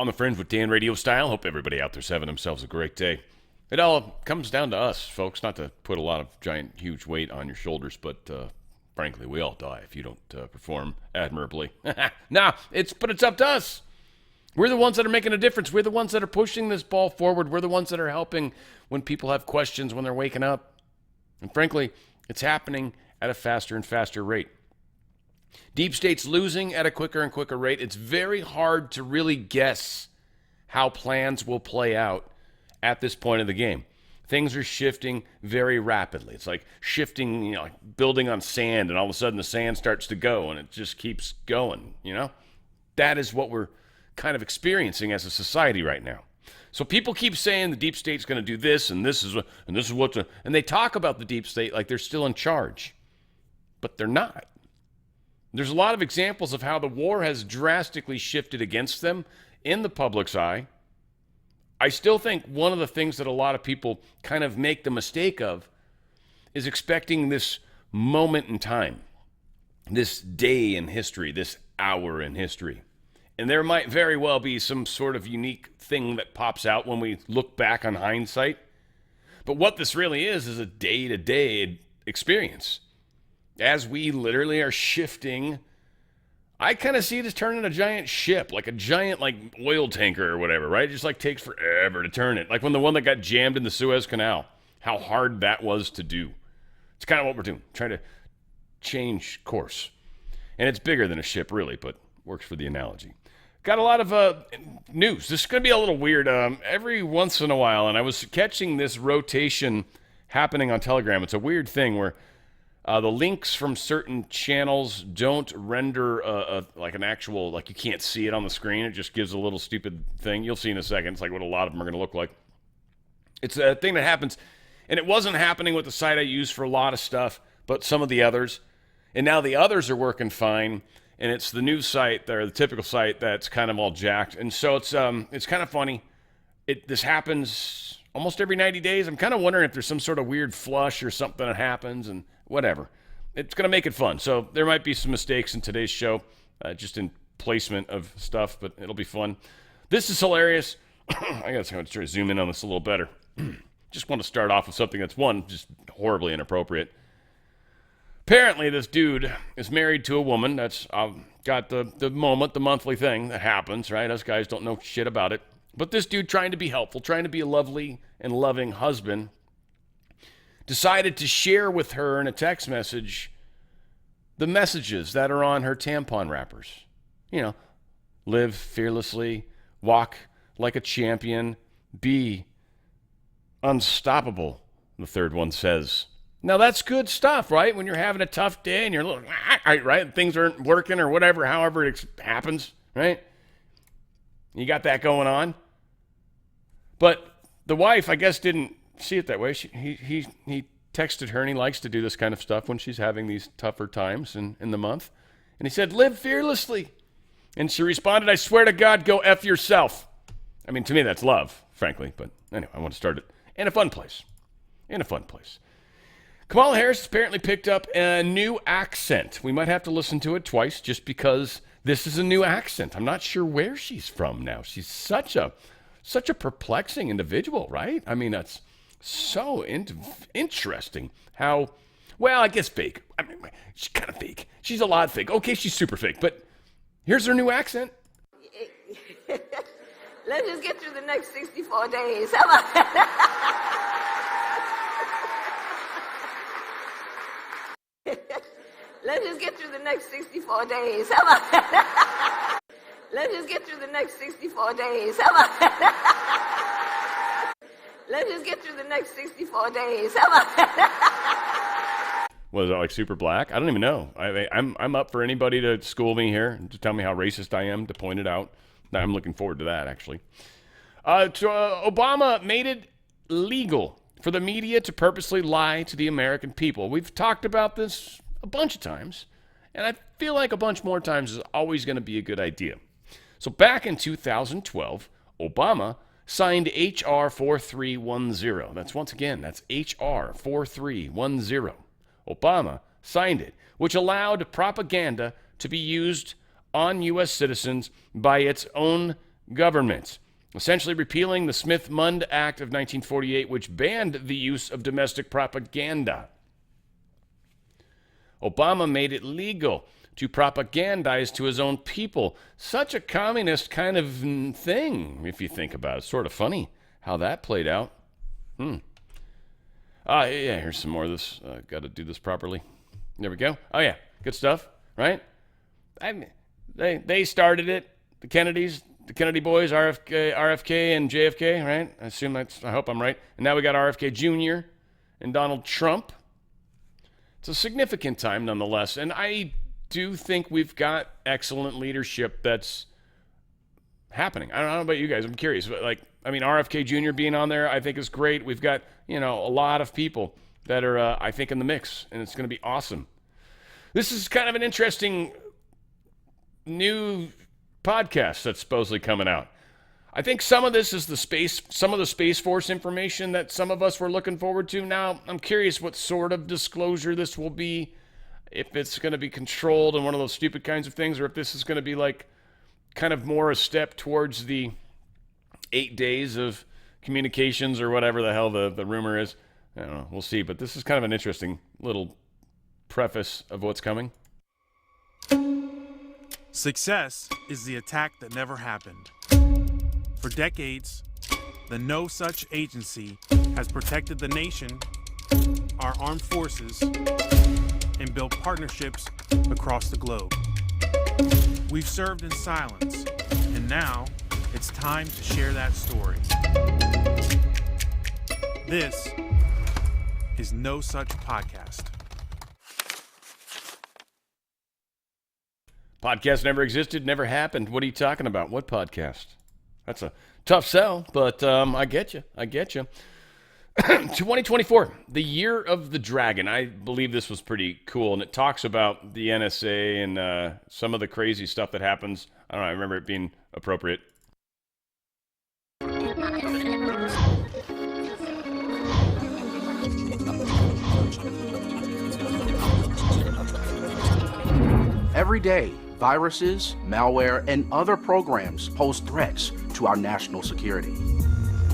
On the Fringe with Dan Radio Style. Hope everybody out there's having themselves a great day. It all comes down to us, folks, not to put a lot of giant, huge weight on your shoulders, but frankly, we all die if you don't perform admirably. But it's up to us. We're the ones that are making a difference. We're the ones that are pushing this ball forward. We're the ones that are helping when people have questions, when they're waking up. And frankly, it's happening at a faster and faster rate. Deep State's losing at a quicker and quicker rate. It's very hard to really guess how plans will play out at this point of the game. Things are shifting very rapidly. It's like shifting, like building on sand, and all of a sudden the sand starts to go, and it just keeps going, That is what we're kind of experiencing as a society right now. So people keep saying the deep state's going to do this, and this is what, and they talk about the deep state like they're still in charge, but they're not. There's a lot of examples of how the war has drastically shifted against them in the public's eye. I still think one of the things that a lot of people kind of make the mistake of is expecting this moment in time, this day in history, this hour in history. And there might very well be some sort of unique thing that pops out when we look back on hindsight. But what this really is a day-to-day experience. As we literally are shifting, I kind of see it as turning a giant ship, like a giant oil tanker or whatever, right? It just takes forever to turn it. Like when the one that got jammed in the Suez Canal, how hard that was to do. It's kind of what we're doing, trying to change course. And it's bigger than a ship, really, but works for the analogy. Got a lot of news. This is going to be a little weird. Every once in a while, and I was catching this rotation happening on Telegram. It's a weird thing where the links from certain channels don't render an actual, you can't see it on the screen. It just gives a little stupid thing. You'll see in a second. It's like what a lot of them are going to look like. It's a thing that happens, and it wasn't happening with the site I use for a lot of stuff, but some of the others. And now the others are working fine. And it's the news site, or the typical site, that's kind of all jacked. And so it's kind of funny. This happens almost every 90 days. I'm kind of wondering if there's some sort of weird flush or something that happens, and whatever. It's going to make it fun. So there might be some mistakes in today's show, just in placement of stuff, but it'll be fun. This is hilarious. I got to try to zoom in on this a little better. Just want to start off with something that's, one, just horribly inappropriate. Apparently, this dude is married to a woman that's got the monthly thing that happens, right? Us guys don't know shit about it. But this dude, trying to be helpful, trying to be a lovely and loving husband, decided to share with her in a text message the messages that are on her tampon wrappers. Live fearlessly, walk like a champion, be unstoppable, the third one says. Now, that's good stuff, right? When you're having a tough day and you're a little, right? And things aren't working or whatever, however it happens, right? You got that going on. But the wife, I guess, didn't see it that way. He texted her, and he likes to do this kind of stuff when she's having these tougher times in the month. And he said, live fearlessly. And she responded, I swear to God, go F yourself. I mean, to me, that's love, frankly. But anyway, I want to start it in a fun place. Kamala Harris apparently picked up a new accent. We might have to listen to it twice just because this is a new accent. I'm not sure where she's from now. She's such a perplexing individual, right? I mean, that's so interesting how, well, I guess fake. I mean, she's kind of fake. She's a lot fake. Okay, she's super fake, but here's her new accent. Let's just get through the next 64 days. How about Let's just get through the next 64 days. How about that? Let's just get through the next 64 days. How about that? Let's just get through the next 64 days. How about that? Was it like super black? I don't even know. I'm up for anybody to school me here, to tell me how racist I am, to point it out. I'm looking forward to that, actually. Obama made it legal for the media to purposely lie to the American people. We've talked about this a bunch of times, and I feel like a bunch more times is always going to be a good idea. So back in 2012, Obama signed H.R. 4310. That's H.R. 4310. Obama signed it, which allowed propaganda to be used on U.S. citizens by its own governments, essentially repealing the Smith-Mundt Act of 1948, which banned the use of domestic propaganda. Obama made it legal to propagandize to his own people. Such a communist kind of thing, if you think about it. Sort of funny how that played out. Yeah, here's some more of this. Got to do this properly. There we go. Oh, yeah. Good stuff, right? They started it. The Kennedys, the Kennedy boys, RFK and JFK, right? I hope I'm right. And now we got RFK Jr. and Donald Trump. It's a significant time nonetheless. And I do think we've got excellent leadership that's happening. I don't know about you guys. I'm curious. But RFK Jr. being on there, I think is great. We've got, a lot of people that are, I think, in the mix. And it's going to be awesome. This is kind of an interesting new podcast that's supposedly coming out. I think some of this is some of the Space Force information that some of us were looking forward to. Now, I'm curious what sort of disclosure this will be, if it's going to be controlled and one of those stupid kinds of things, or if this is going to be like kind of more a step towards the 8 days of communications or whatever the hell the rumor is. I don't know. We'll see. But this is kind of an interesting little preface of what's coming. Success is the attack that never happened. For decades, the No Such Agency has protected the nation, our armed forces, and built partnerships across the globe. We've served in silence, and now it's time to share that story. This is No Such Podcast. Podcast never existed, never happened. What are you talking about? What podcast? That's a tough sell, but I get you. 2024, the year of the dragon. I believe this was pretty cool, and it talks about the NSA and some of the crazy stuff that happens. I don't know, I remember it being appropriate. Every day, viruses, malware, and other programs pose threats to our national security.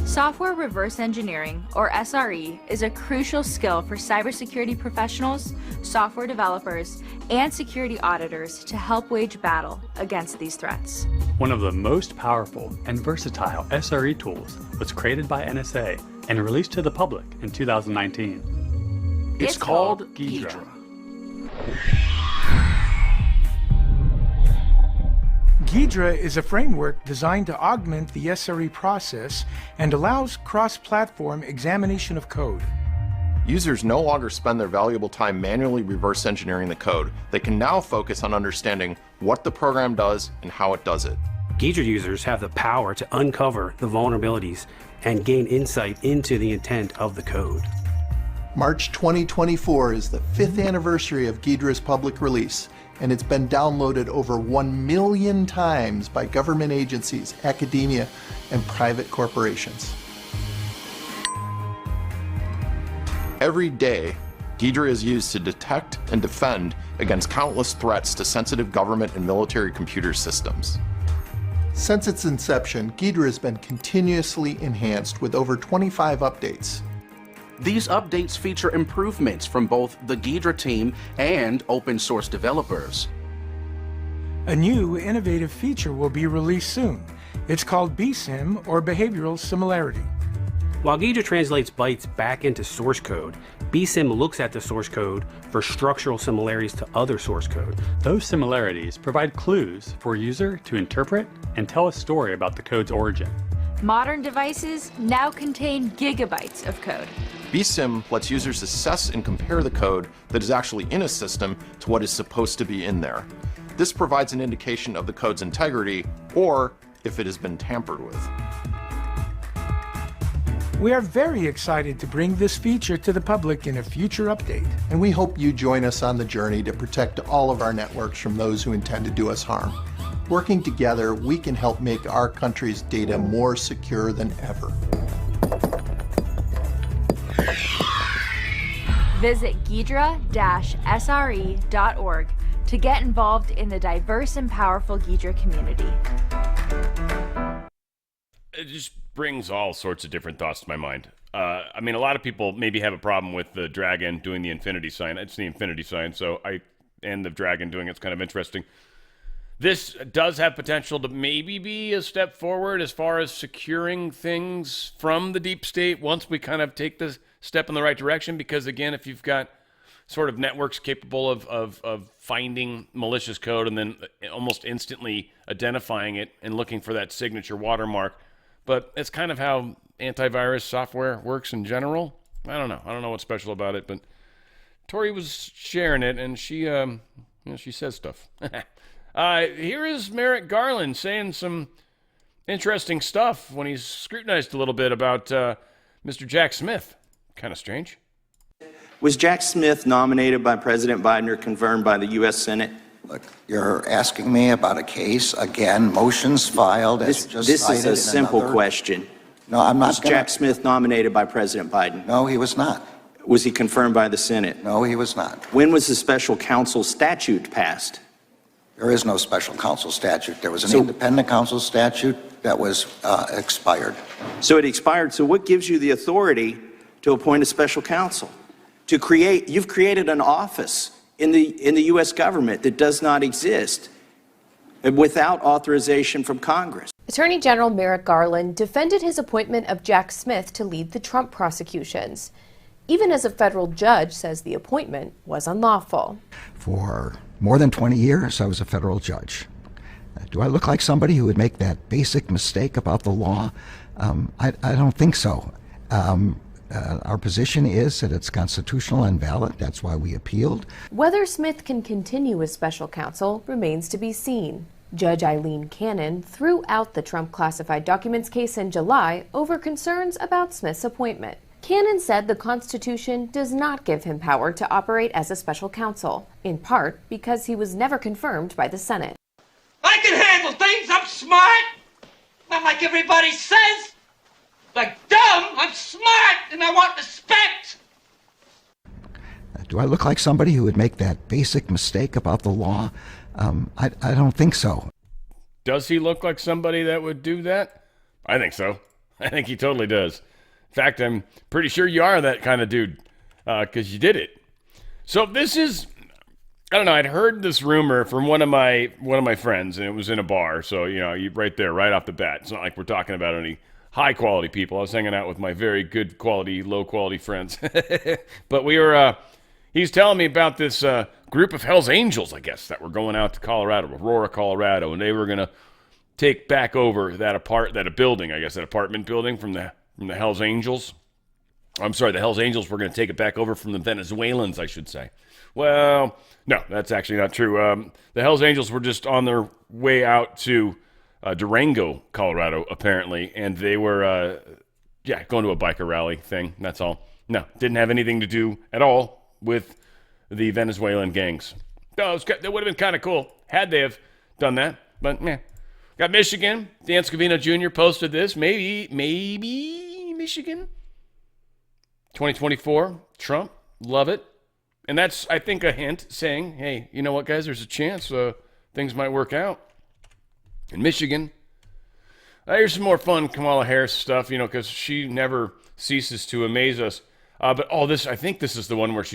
Software reverse engineering, or SRE, is a crucial skill for cybersecurity professionals, software developers, and security auditors to help wage battle against these threats. One of the most powerful and versatile SRE tools was created by NSA and released to the public in 2019. It's called Ghidra. Ghidra is a framework designed to augment the SRE process and allows cross-platform examination of code. Users no longer spend their valuable time manually reverse engineering the code. They can now focus on understanding what the program does and how it does it. Ghidra users have the power to uncover the vulnerabilities and gain insight into the intent of the code. March 2024 is the 5th anniversary of Ghidra's public release, and it's been downloaded over 1 million times by government agencies, academia, and private corporations. Every day, Ghidra is used to detect and defend against countless threats to sensitive government and military computer systems. Since its inception, Ghidra has been continuously enhanced with over 25 updates. These updates feature improvements from both the Ghidra team and open source developers. A new innovative feature will be released soon. It's called BSIM, or Behavioral Similarity. While Ghidra translates bytes back into source code, BSIM looks at the source code for structural similarities to other source code. Those similarities provide clues for a user to interpret and tell a story about the code's origin. Modern devices now contain gigabytes of code. BSIM lets users assess and compare the code that is actually in a system to what is supposed to be in there. This provides an indication of the code's integrity or if it has been tampered with. We are very excited to bring this feature to the public in a future update. And we hope you join us on the journey to protect all of our networks from those who intend to do us harm. Working together, we can help make our country's data more secure than ever. Visit ghidra-sre.org to get involved in the diverse and powerful Ghidra community. it just brings all sorts of different thoughts to my mind. I mean, a lot of people maybe have a problem with the dragon doing the infinity sign. It's the infinity sign, and the dragon doing it's kind of interesting. This does have potential to maybe be a step forward as far as securing things from the deep state once we kind of take this step in the right direction. Because, again, if you've got sort of networks capable of finding malicious code and then almost instantly identifying it and looking for that signature watermark. But it's kind of how antivirus software works in general. I don't know what's special about it, but Tori was sharing it, and she says stuff. Here is Merrick Garland saying some interesting stuff when he's scrutinized a little bit about Mr. Jack Smith. Kind of strange. Was Jack Smith nominated by President Biden or confirmed by the U.S. Senate? Look, you're asking me about a case, again, motions filed. This is a simple question. No, I'm not. Was Jack Smith nominated by President Biden? No, he was not. Was he confirmed by the Senate? No, he was not. When was the special counsel statute passed? There is no special counsel statute. There was an independent counsel statute that was expired. So it expired. So what gives you the authority to appoint a special counsel? You've created an office in the U.S. government that does not exist without authorization from Congress. Attorney General Merrick Garland defended his appointment of Jack Smith to lead the Trump prosecutions, even as a federal judge says the appointment was unlawful. For more than 20 years, I was a federal judge. Do I look like somebody who would make that basic mistake about the law? I don't think so. Our position is that it's constitutional and valid. That's why we appealed. Whether Smith can continue as special counsel remains to be seen. Judge Eileen Cannon threw out the Trump classified documents case in July over concerns about Smith's appointment. Cannon said the Constitution does not give him power to operate as a special counsel, in part because he was never confirmed by the Senate. I can handle things. I'm smart. Not like everybody says. Like dumb, I'm smart, and I want respect. Do I look like somebody who would make that basic mistake about the law? I don't think so. Does he look like somebody that would do that? I think so. I think he totally does. In fact, I'm pretty sure you are that kind of dude, because you did it. So this is, I don't know, I'd heard this rumor from one of my friends, and it was in a bar. So, you right there, right off the bat. It's not like we're talking about any high quality people. I was hanging out with my very good quality, low quality friends. But he's telling me about this group of Hell's Angels, I guess, that were going out to Colorado, Aurora, Colorado, and they were going to take back over that apartment building from the Hell's Angels. I'm sorry, the Hell's Angels were going to take it back over from the Venezuelans, I should say. Well, no, that's actually not true. The Hell's Angels were just on their way out to Durango, Colorado, apparently, and they were, going to a biker rally thing, that's all. No, didn't have anything to do at all with the Venezuelan gangs. That would have been kind of cool had they have done that, but Got Michigan. Dan Scavino Jr. posted this. Maybe Michigan. 2024, Trump, love it. And that's, I think, a hint saying, hey, you know what, guys, there's a chance things might work out in Michigan. Here's some more fun Kamala Harris stuff, because she never ceases to amaze us. But I think this is the one where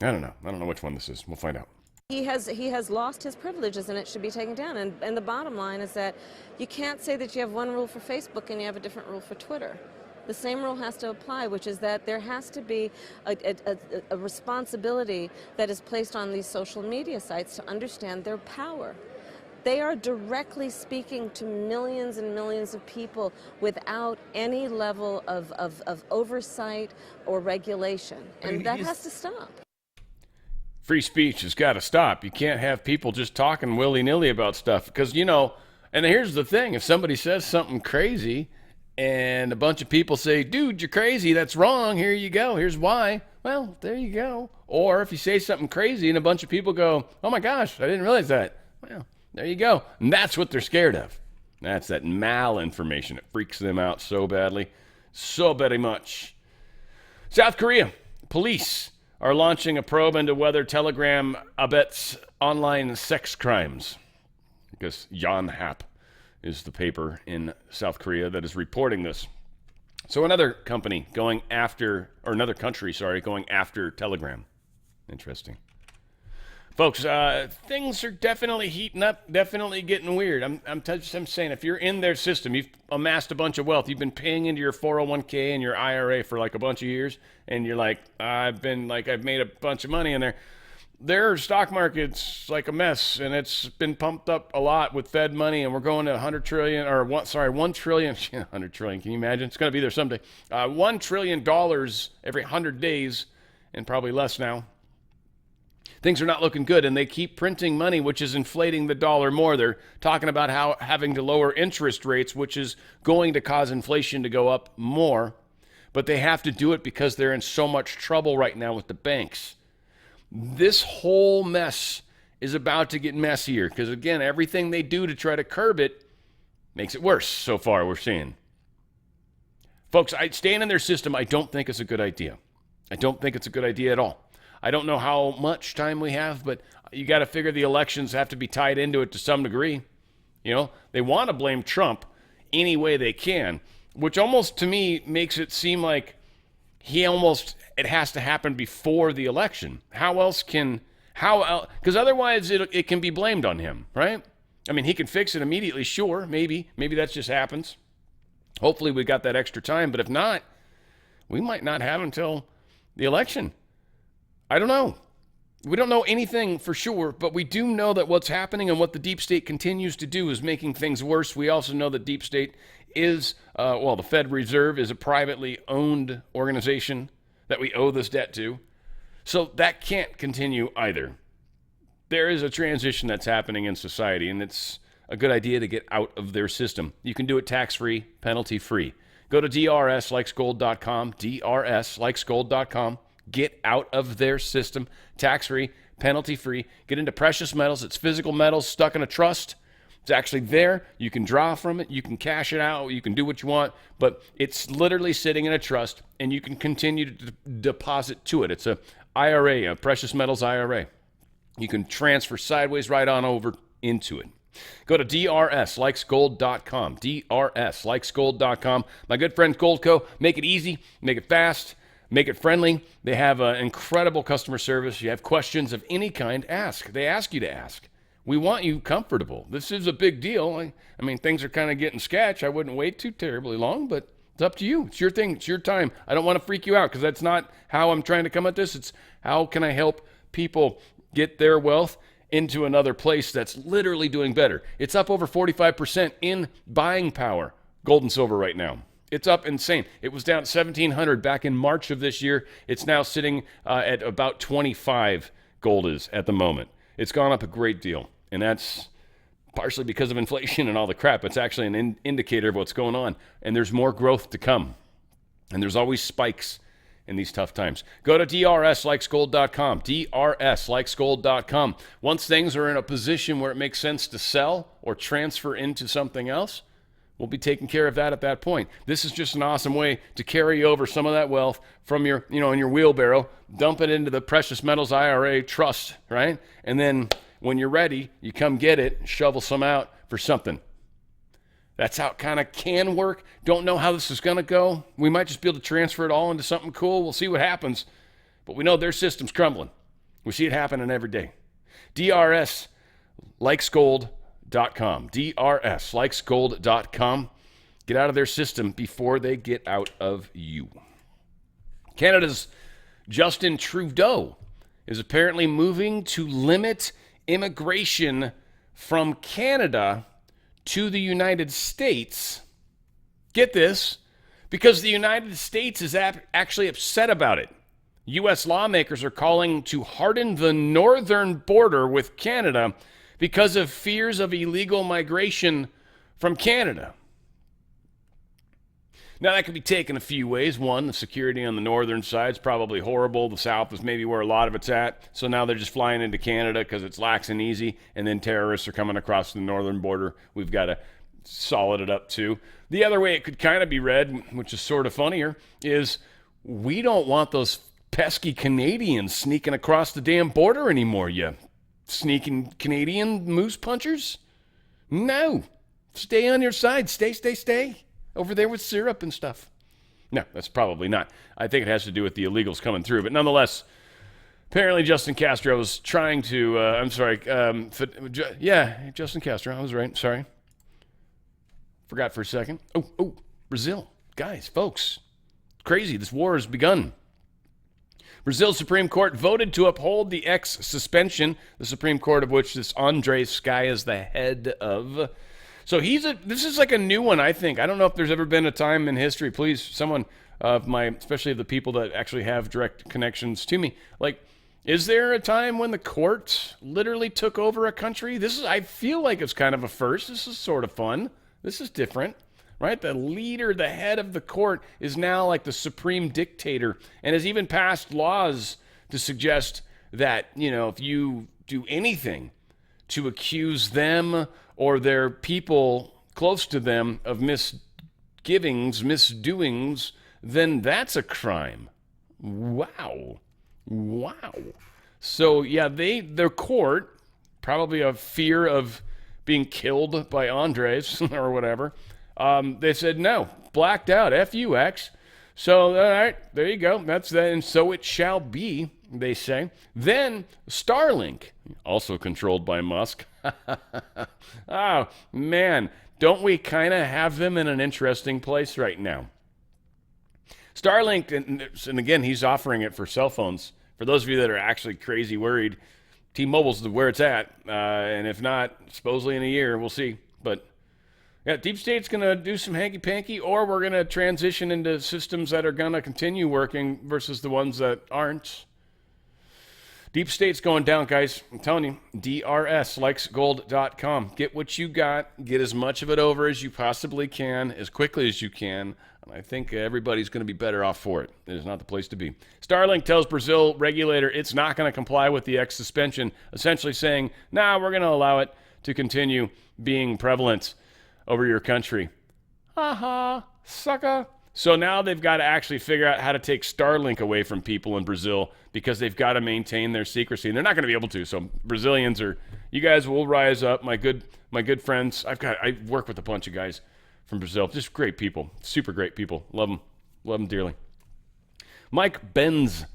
I don't know which one this is. We'll find out. He has lost his privileges, and it should be taken down. And the bottom line is that you can't say that you have one rule for Facebook and you have a different rule for Twitter. The same rule has to apply, which is that there has to be a responsibility that is placed on these social media sites to understand their power. They are directly speaking to millions and millions of people without any level of oversight or regulation, and that has to stop. Free speech has got to stop. You can't have people just talking willy-nilly about stuff because, and here's the thing. If somebody says something crazy and a bunch of people say, dude, you're crazy, that's wrong, here you go, here's why, well, there you go. Or if you say something crazy and a bunch of people go, oh my gosh, I didn't realize that, well, there you go. And that's what they're scared of. That's that malinformation. It freaks them out so badly, so very much. South Korea, police are launching a probe into whether Telegram abets online sex crimes. Because Jan Hap is the paper in South Korea that is reporting this. So another company going after, or another country, sorry, going after Telegram. Interesting. Folks, things are definitely heating up, definitely getting weird. I'm saying, if you're in their system, you've amassed a bunch of wealth, you've been paying into your 401k and your IRA for like a bunch of years, and you're like, I've made a bunch of money in there. Their stock market's like a mess, and it's been pumped up a lot with Fed money, and we're going to 1 trillion, 1 trillion, 100 trillion, can you imagine? It's going to be there someday. $1 trillion every 100 days, and probably less now. Things are not looking good, and they keep printing money, which is inflating the dollar more. They're talking about how having to lower interest rates, which is going to cause inflation to go up more, but they have to do it because they're in so much trouble right now with the banks. This whole mess is about to get messier because, again, everything they do to try to curb it makes it worse so far, we're seeing. Folks, staying in their system, I don't think is a good idea. I don't think it's a good idea at all. I don't know how much time we have, but you got to figure the elections have to be tied into it to some degree. You know, they want to blame Trump any way they can, which almost to me makes it seem like it has to happen before the election. Because otherwise it can be blamed on him, right? I mean, he can fix it immediately, sure, maybe that just happens. Hopefully we got that extra time, but if not, we might not have until the election. I don't know. We don't know anything for sure, but we do know that what's happening and what the deep state continues to do is making things worse. We also know that deep state is, the Fed Reserve is a privately owned organization that we owe this debt to. So that can't continue either. There is a transition that's happening in society, and it's a good idea to get out of their system. You can do it tax-free, penalty-free. Go to drslikesgold.com, drslikesgold.com. Get out of their system, tax-free, penalty-free. Get into precious metals. It's physical metals stuck in a trust. It's actually there. You can draw from it. You can cash it out. You can do what you want. But it's literally sitting in a trust, and you can continue to deposit to it. It's a IRA, a precious metals IRA. You can transfer sideways right on over into it. Go to drslikesgold.com, drslikesgold.com. My good friend Goldco, make it easy, make it fast, make it friendly. They have incredible customer service. You have questions of any kind, ask. They ask you to ask. We want you comfortable. This is a big deal. I mean, things are kind of getting sketch. I wouldn't wait too terribly long, but it's up to you. It's your thing. It's your time. I don't want to freak you out because that's not how I'm trying to come at this. It's how can I help people get their wealth into another place that's literally doing better. It's up over 45% in buying power, gold and silver right now. It's up insane. It was down at 1,700 back in March of this year. It's now sitting at about 25 gold is at the moment. It's gone up a great deal, and that's partially because of inflation and all the crap. It's actually an indicator of what's going on, and there's more growth to come, and there's always spikes in these tough times. Go to drslikesgold.com, drslikesgold.com. Once things are in a position where it makes sense to sell or transfer into something else, we'll be taking care of that at that point. This is just an awesome way to carry over some of that wealth from your, in your wheelbarrow, dump it into the precious metals IRA trust, right? And then when you're ready, you come get it, shovel some out for something. That's how it kind of can work. Don't know how this is going to go. We might just be able to transfer it all into something cool. We'll see what happens. But we know their system's crumbling. We see it happening every day. drslikesgold.com, drslikesgold.com. Get out of their system before they get out of you. Canada's Justin Trudeau is apparently moving to limit immigration from Canada to the United States. Get this, because the United States is actually upset about it. U.S. lawmakers are calling to harden the northern border with Canada because of fears of illegal migration from Canada. Now, that could be taken a few ways. One, the security on the northern side is probably horrible. The south is maybe where a lot of it's at. So now they're just flying into Canada because it's lax and easy, and then terrorists are coming across the northern border. We've got to solid it up too. The other way it could kind of be read, which is sort of funnier, is we don't want those pesky Canadians sneaking across the damn border anymore, you sneaking Canadian moose punchers. No, Stay on your side. Stay. Over there with syrup and stuff. No, that's probably not. I think it has to do with the illegals coming through. But nonetheless, apparently Justin Castro was trying to, Justin Castro, I was right, sorry. Forgot for a second. Oh, Brazil. Guys, folks, crazy. This war has begun. Brazil's Supreme Court voted to uphold the suspension, the Supreme Court of which this André Sky is the head of. So this is like a new one, I think. I don't know if there's ever been a time in history, please, someone especially the people that actually have direct connections to me, like, is there a time when the court literally took over a country? I feel like it's kind of a first. This is sort of fun. This is different, right? The leader, the head of the court is now like the supreme dictator and has even passed laws to suggest that, if you do anything to accuse them or their people close to them of misdoings, then that's a crime. Wow. So, yeah, their court, probably a fear of being killed by Andres or whatever, they said, no, blacked out, F-U-X. So, all right, there you go. That's that, and so it shall be, they say. Then Starlink, also controlled by Musk. Oh, man, don't we kind of have them in an interesting place right now? Starlink, and again, he's offering it for cell phones. For those of you that are actually crazy worried, T-Mobile's where it's at. And if not, supposedly in a year, we'll see. But yeah, Deep State's going to do some hanky-panky, or we're going to transition into systems that are going to continue working versus the ones that aren't. Deep State's going down, guys. I'm telling you, drslikesgold.com. Get what you got. Get as much of it over as you possibly can, as quickly as you can. And I think everybody's going to be better off for it. It is not the place to be. Starlink tells Brazil regulator it's not going to comply with the suspension, essentially saying, we're going to allow it to continue being prevalent over your country. Ha, sucker. So now they've got to actually figure out how to take Starlink away from people in Brazil because they've got to maintain their secrecy, and they're not going to be able to. So Brazilians you guys will rise up. My good friends. I work with a bunch of guys from Brazil. Just great people, super great people. Love them dearly. Mike Benz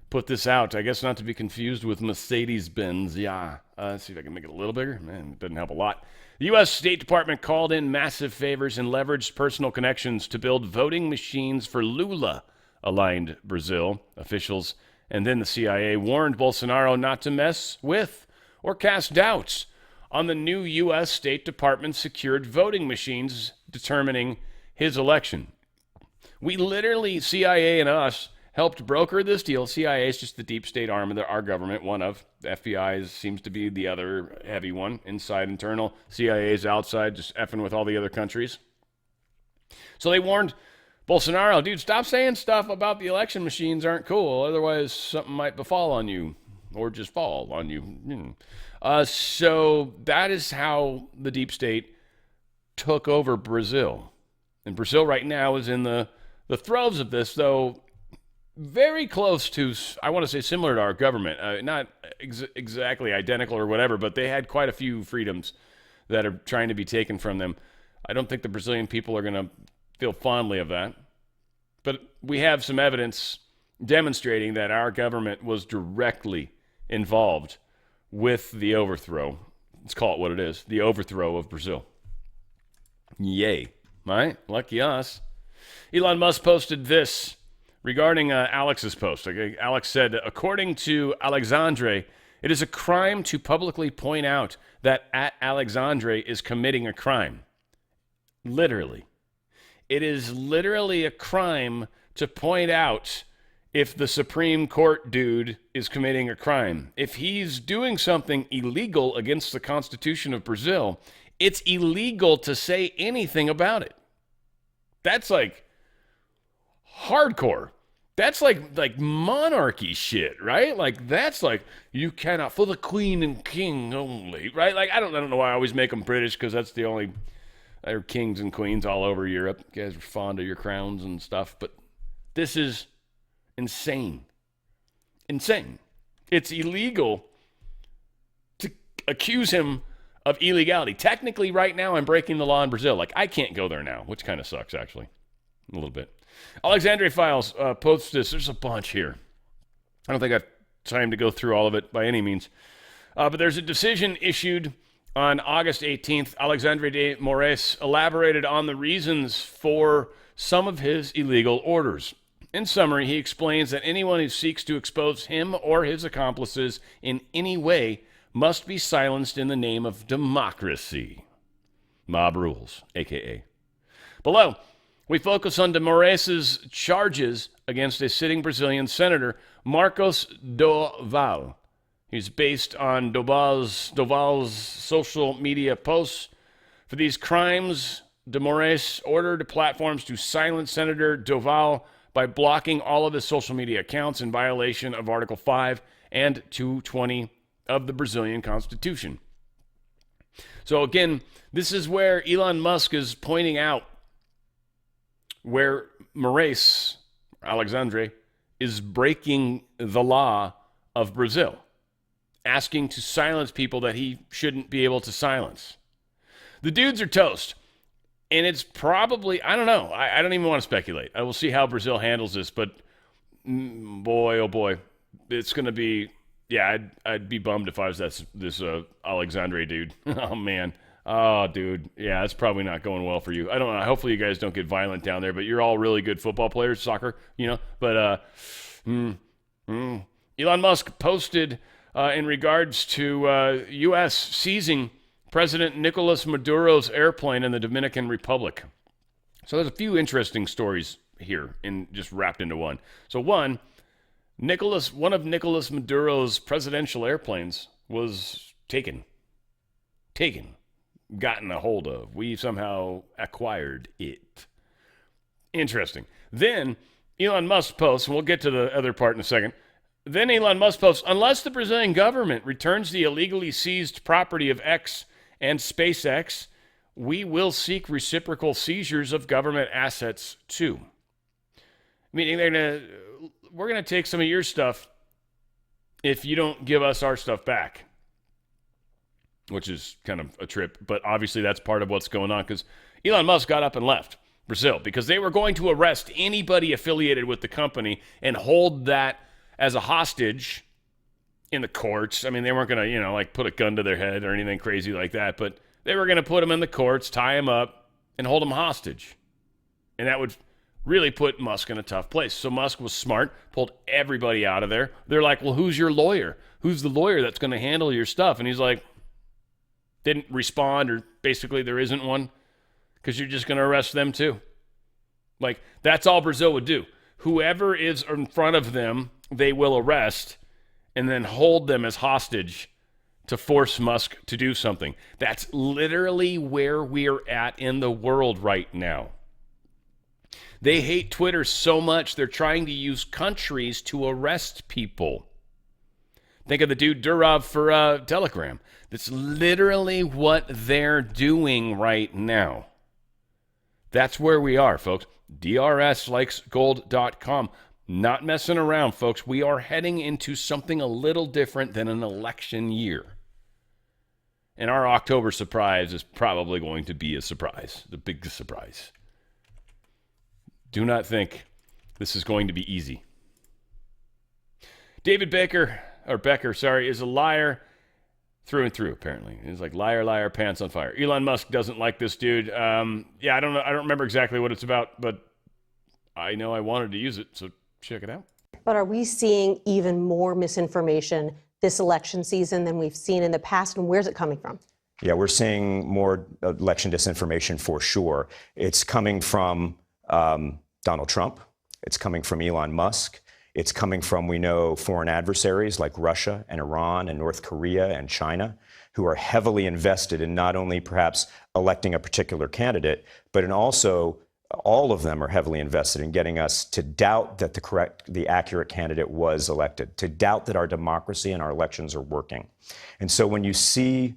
put this out. I guess not to be confused with Mercedes-Benz. Yeah. Let's see if I can make it a little bigger. Man, it doesn't help a lot. The U.S. State Department called in massive favors and leveraged personal connections to build voting machines for Lula-aligned Brazil officials. And then the CIA warned Bolsonaro not to mess with or cast doubts on the new U.S. State Department secured voting machines determining his election. We literally, CIA and us, helped broker this deal. CIA is just the deep state arm of our government, one of. The FBI seems to be the other heavy one, inside internal. CIA is outside, just effing with all the other countries. So they warned Bolsonaro, dude, stop saying stuff about the election machines aren't cool. Otherwise, something might befall on you, or just fall on you. So that is how the deep state took over Brazil. And Brazil right now is in the throes of this, though very close to, I want to say, similar to our government. Not exactly identical or whatever, but they had quite a few freedoms that are trying to be taken from them. I don't think the Brazilian people are going to feel fondly of that. But we have some evidence demonstrating that our government was directly involved with the overthrow. Let's call it what it is, the overthrow of Brazil. Yay. Right? Lucky us. Elon Musk posted this regarding Alex's post. Okay, Alex said, according to Alexandre, it is a crime to publicly point out that Alexandre is committing a crime. Literally. It is literally a crime to point out if the Supreme Court dude is committing a crime. If he's doing something illegal against the Constitution of Brazil, it's illegal to say anything about it. That's like hardcore. That's like monarchy shit, right? Like that's like you cannot, for the queen and king only, right? Like I don't know why I always make them British, because that's the only, there are kings and queens all over Europe. You guys are fond of your crowns and stuff, but this is insane. Insane. It's illegal to accuse him of illegality. Technically, right now, I'm breaking the law in Brazil. Like, I can't go there now, which kind of sucks, actually, a little bit. Alexandria Files posts this. There's a bunch here. I don't think I've time to go through all of it by any means. But there's a decision issued on August 18th. Alexandre de Moraes elaborated on the reasons for some of his illegal orders. In summary, he explains that anyone who seeks to expose him or his accomplices in any way must be silenced in the name of democracy. Mob rules, a.k.a. Below, we focus on de Moraes' charges against a sitting Brazilian senator, Marcos Doval. He's based on Doval's social media posts. For these crimes, de Moraes ordered platforms to silence Senator Doval by blocking all of his social media accounts in violation of Article 5 and 220 of the Brazilian Constitution. So again, this is where Elon Musk is pointing out where Moraes, Alexandre, is breaking the law of Brazil, asking to silence people that he shouldn't be able to silence. The dudes are toast. And it's probably, I don't know. I don't even want to speculate. I will see how Brazil handles this. But boy, oh boy, it's going to be, yeah, I'd be bummed if I was this Alexandre dude. Oh, man. Oh, dude. Yeah, it's probably not going well for you. I don't know. Hopefully you guys don't get violent down there. But you're all really good football players, soccer, you know. But Elon Musk posted in regards to U.S. seizing President Nicolas Maduro's airplane in the Dominican Republic. So there's a few interesting stories here and just wrapped into one. So one of Nicolas Maduro's presidential airplanes was taken, gotten a hold of. We somehow acquired it. Interesting. Then Elon Musk posts, and we'll get to the other part in a second. Then Elon Musk posts, unless the Brazilian government returns the illegally seized property of X and SpaceX, we will seek reciprocal seizures of government assets too. Meaning we're gonna take some of your stuff if you don't give us our stuff back. Which is kind of a trip, but obviously that's part of what's going on, because Elon Musk got up and left Brazil because they were going to arrest anybody affiliated with the company and hold that as a hostage in the courts. I mean, they weren't going to, like put a gun to their head or anything crazy like that, but they were going to put them in the courts, tie them up, and hold them hostage. And that would really put Musk in a tough place. So Musk was smart, pulled everybody out of there. They're like, well, who's your lawyer? Who's the lawyer that's going to handle your stuff? And he's like, didn't respond, or basically there isn't one, because you're just going to arrest them too. Like, that's all Brazil would do. Whoever is in front of them, they will arrest and then hold them as hostage to force Musk to do something. That's literally where we're at in the world right now. They hate Twitter so much, they're trying to use countries to arrest people. Think of the dude Durov for Telegram. That's literally what they're doing right now. That's where we are, folks. DRSlikesgold.com. Not messing around, folks. We are heading into something a little different than an election year. And our October surprise is probably going to be a surprise, the big surprise. Do not think this is going to be easy. David Becker is a liar through and through, apparently. He's like, liar, liar, pants on fire. Elon Musk doesn't like this dude. I don't know. I don't remember exactly what it's about, but I know I wanted to use it, so check it out. But are we seeing even more misinformation this election season than we've seen in the past, and where's it coming from? Yeah, we're seeing more election disinformation for sure. It's coming from Donald Trump. It's coming from Elon Musk. It's coming from, we know, foreign adversaries like Russia and Iran and North Korea and China, who are heavily invested in not only perhaps electing a particular candidate, but in also all of them are heavily invested in getting us to doubt that the accurate candidate was elected, to doubt that our democracy and our elections are working. And so when you see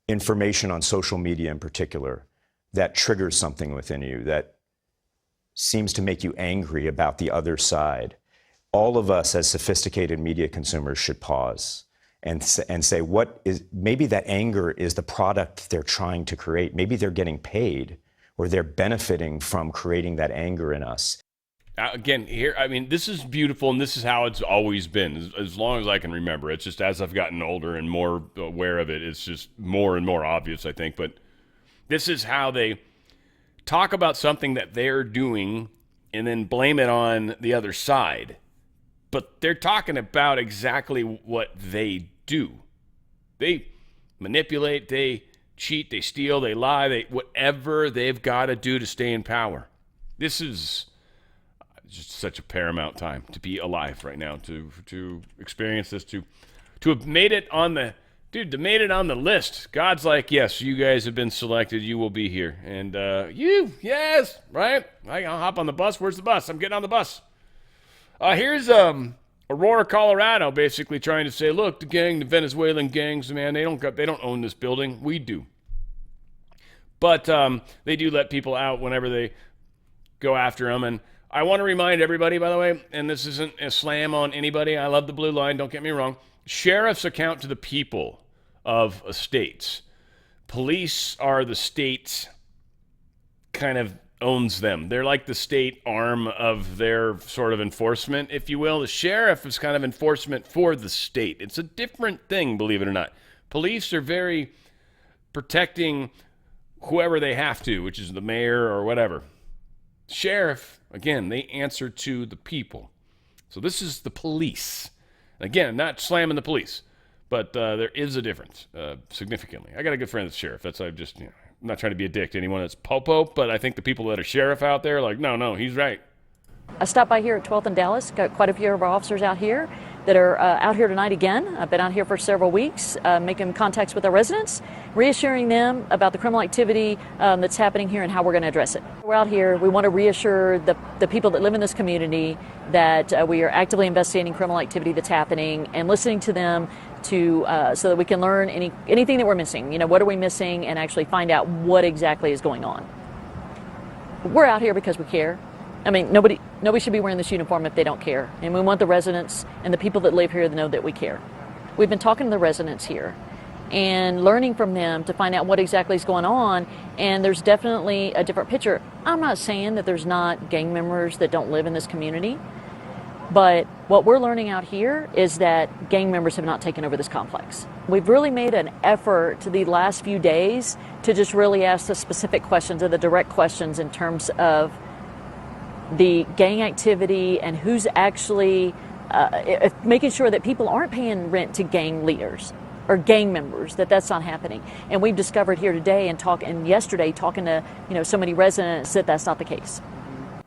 information on social media in particular that triggers something within you, that seems to make you angry about the other side, all of us as sophisticated media consumers should pause and say, what is, maybe that anger is the product they're trying to create. Maybe they're getting paid or they're benefiting from creating that anger in us. Again, here, I mean, this is beautiful, and this is how it's always been, as long as I can remember. It's just as I've gotten older and more aware of it, it's just more and more obvious, I think. But this is how they talk about something that they're doing and then blame it on the other side. But they're talking about exactly what they do. They manipulate, they cheat, they steal, they lie, whatever they've got to do to stay in power. This is just such a paramount time to be alive right now, to experience this, to have made it on the list. God's like, yes, you guys have been selected. You will be here. And yes, right? I'll hop on the bus. Where's the bus? I'm getting on the bus. Here's Aurora, Colorado, basically trying to say, look, the Venezuelan gangs, man, they don't own this building. We do. But they do let people out whenever they go after them. And I want to remind everybody, by the way, and this isn't a slam on anybody. I love the blue line. Don't get me wrong. Sheriffs account to the people of states. Police are the state kind of owns them. They're like the state arm of their sort of enforcement, if you will. The sheriff is kind of enforcement for the state. It's a different thing, believe it or not. Police are very protecting whoever they have to, which is the mayor or whatever. Sheriff, again, they answer to the people. So this is the police. Again, not slamming the police, but there is a difference, significantly. I got a good friend that's sheriff. I'm not trying to be a dick to anyone that's popo, but I think the people that are sheriff out there are like, no, he's right. I stopped by here at 12th and Dallas, got quite a few of our officers out here that are out here tonight again. I've been out here for several weeks, making contacts with our residents, reassuring them about the criminal activity that's happening here and how we're going to address it. We're out here, we want to reassure the people that live in this community that we are actively investigating criminal activity that's happening and listening to them so that we can learn anything that we're missing. What are we missing, and actually find out what exactly is going on. We're out here because we care. I mean, nobody should be wearing this uniform if they don't care. And we want the residents and the people that live here to know that we care. We've been talking to the residents here and learning from them to find out what exactly is going on. And there's definitely a different picture. I'm not saying that there's not gang members that don't live in this community, but what we're learning out here is that gang members have not taken over this complex. We've really made an effort the last few days to just really ask the specific questions or the direct questions in terms of the gang activity and who's actually making sure that people aren't paying rent to gang leaders or gang members, that's not happening. And we've discovered here today and yesterday talking to so many residents that that's not the case.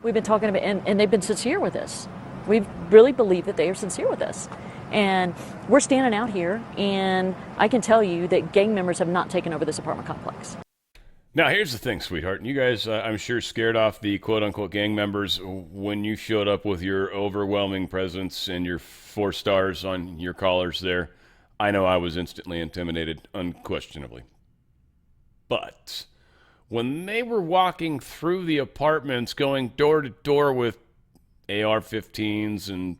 We've been talking about, and they've been sincere with us. We really believe that they are sincere with us. And we're standing out here, and I can tell you that gang members have not taken over this apartment complex. Now, here's the thing, sweetheart. You guys, I'm sure, scared off the quote-unquote gang members when you showed up with your overwhelming presence and your 4 stars on your collars there. I know I was instantly intimidated, unquestionably. But when they were walking through the apartments, going door to door with AR-15s and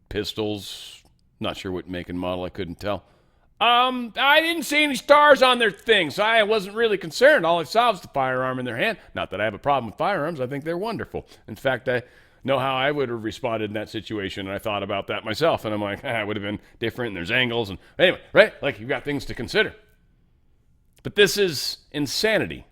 pistols, not sure what make and model, I couldn't tell. I didn't see any stars on their thing, so I wasn't really concerned. All I saw was the firearm in their hand. Not that I have a problem with firearms. I think they're wonderful. In fact, I know how I would have responded in that situation, and I thought about that myself, and I'm like, it would have been different, and there's angles, and anyway, right? Like, you've got things to consider. But this is insanity.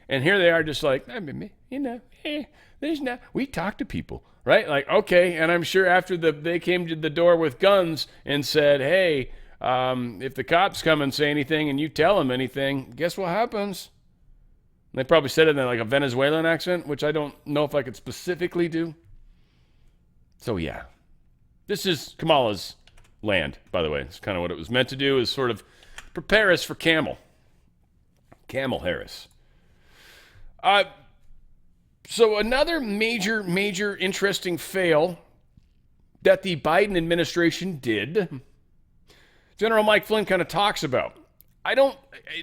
And here they are just like, there's not, we talk to people, right? Like, okay, and I'm sure after they came to the door with guns and said, hey, if the cops come and say anything and you tell them anything, guess what happens? And they probably said it in like a Venezuelan accent, which I don't know if I could specifically do. So yeah, this is Kamala's land, by the way. It's kind of what it was meant to do, is sort of prepare us for Kamala Harris. So another major interesting fail that the Biden administration did, General Mike Flynn kind of talks about.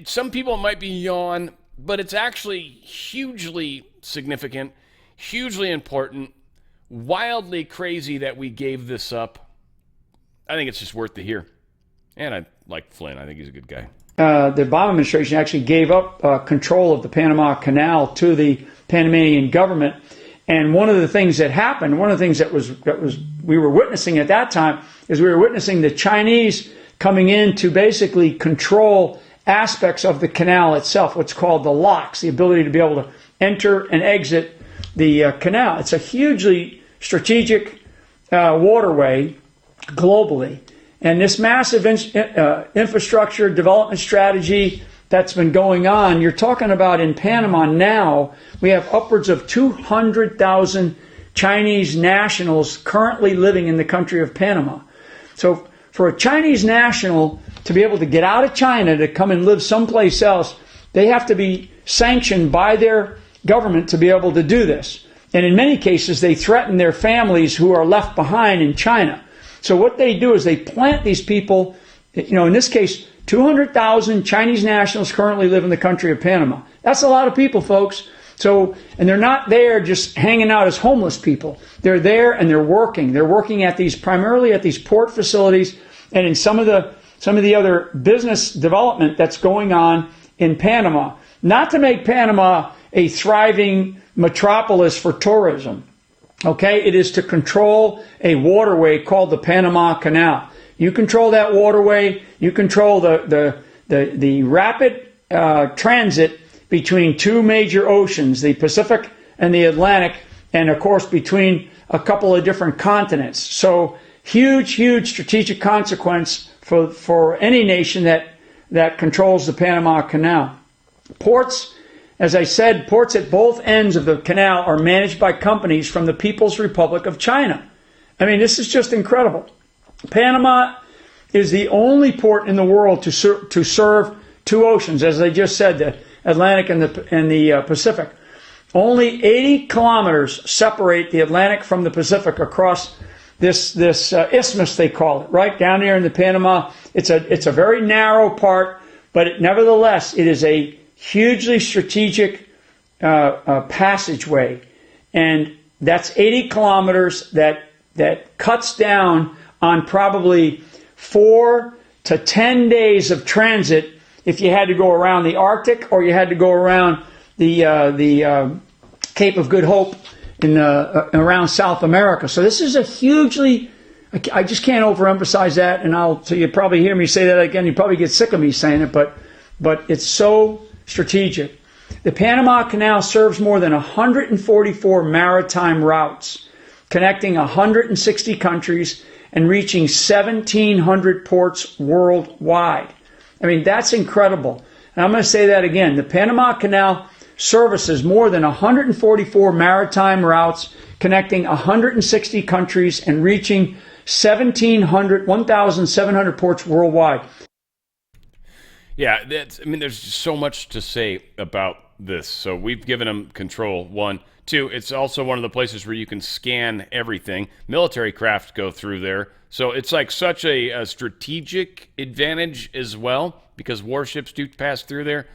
Some people might be yawn, but it's actually hugely significant, hugely important, wildly crazy that we gave this up. I think it's just worth to hear. And I like Flynn. I think he's a good guy. The Obama administration actually gave up control of the Panama Canal to the Panamanian government. And one of the things that happened, one of the things that was we were witnessing at that time, is we were witnessing the Chinese coming in to basically control aspects of the canal itself, what's called the locks, the ability to be able to enter and exit the canal. It's a hugely strategic waterway globally. And this massive infrastructure development strategy that's been going on, you're talking about in Panama now, we have upwards of 200,000 Chinese nationals currently living in the country of Panama. So for a Chinese national to be able to get out of China to come and live someplace else, they have to be sanctioned by their government to be able to do this. And in many cases, they threaten their families who are left behind in China. So what they do is they plant these people, in this case, 200,000 Chinese nationals currently live in the country of Panama. That's a lot of people, folks. So, and they're not there just hanging out as homeless people. They're there and they're working. They're working at primarily at these port facilities and in some of the other business development that's going on in Panama. Not to make Panama a thriving metropolis for tourism. Okay, it is to control a waterway called the Panama Canal. You control that waterway, you control the rapid transit between two major oceans, the Pacific and the Atlantic, and of course between a couple of different continents. So huge strategic consequence for any nation that controls the Panama Canal. Ports, as I said, ports at both ends of the canal are managed by companies from the People's Republic of China. I mean, this is just incredible. Panama is the only port in the world to serve two oceans, as I just said, the Atlantic and the Pacific. Only 80 kilometers separate the Atlantic from the Pacific across this isthmus, they call it, right down there in the Panama. It's a very narrow part, but nevertheless, it is a hugely strategic passageway, and that's 80 kilometers that cuts down on probably 4 to 10 days of transit if you had to go around the Arctic or you had to go around the Cape of Good Hope around South America. So this is a hugely, I just can't overemphasize that, and so you probably hear me say that again. You probably get sick of me saying it, but it's so strategic. The Panama Canal serves more than 144 maritime routes, connecting 160 countries and reaching 1,700 ports worldwide. I mean, that's incredible. And I'm going to say that again. The Panama Canal services more than 144 maritime routes, connecting 160 countries and reaching 1,700 ports worldwide. Yeah, there's just so much to say about this. So we've given them control, 1. 2, it's also one of the places where you can scan everything. Military craft go through there. So it's like such a strategic advantage as well, because warships do pass through there.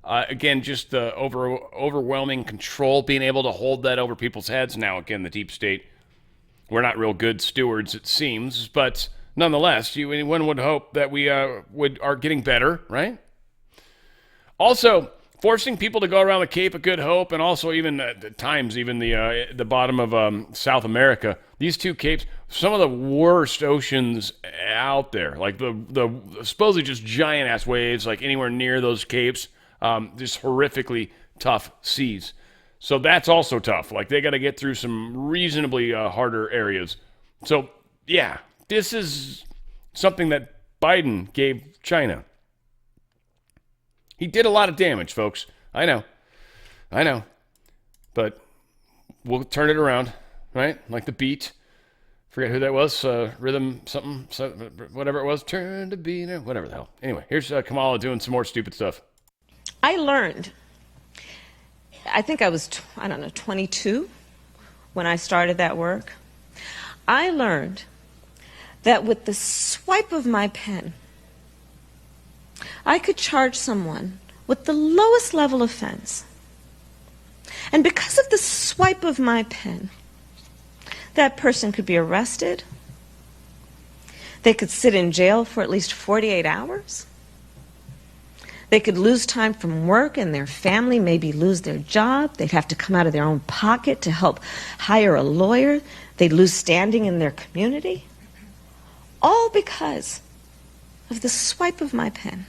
Again, just the overwhelming control, being able to hold that over people's heads. Now, again, the deep state, we're not real good stewards, it seems, but nonetheless, one would hope that we are getting better, right? Also, forcing people to go around the Cape of Good Hope, and also even at times even the bottom of South America. These two capes, some of the worst oceans out there, like the supposedly just giant ass waves, like anywhere near those capes, just horrifically tough seas. So that's also tough. Like they got to get through some reasonably harder areas. So yeah, this is something that Biden gave China. He did a lot of damage, folks. I know. But we'll turn it around, right? Like the beat. Forget who that was. Rhythm something, whatever it was. Turn the beat, whatever the hell. Anyway, here's Kamala doing some more stupid stuff. I learned, I think I was, 22 when I started that work. I learned that with the swipe of my pen, I could charge someone with the lowest level offense. And because of the swipe of my pen, that person could be arrested, They could sit in jail for at least 48 hours. They could lose time from work and their family maybe lose their job. They'd have to come out of their own pocket to help hire a lawyer. They'd lose standing in their community. All because of the swipe of my pen.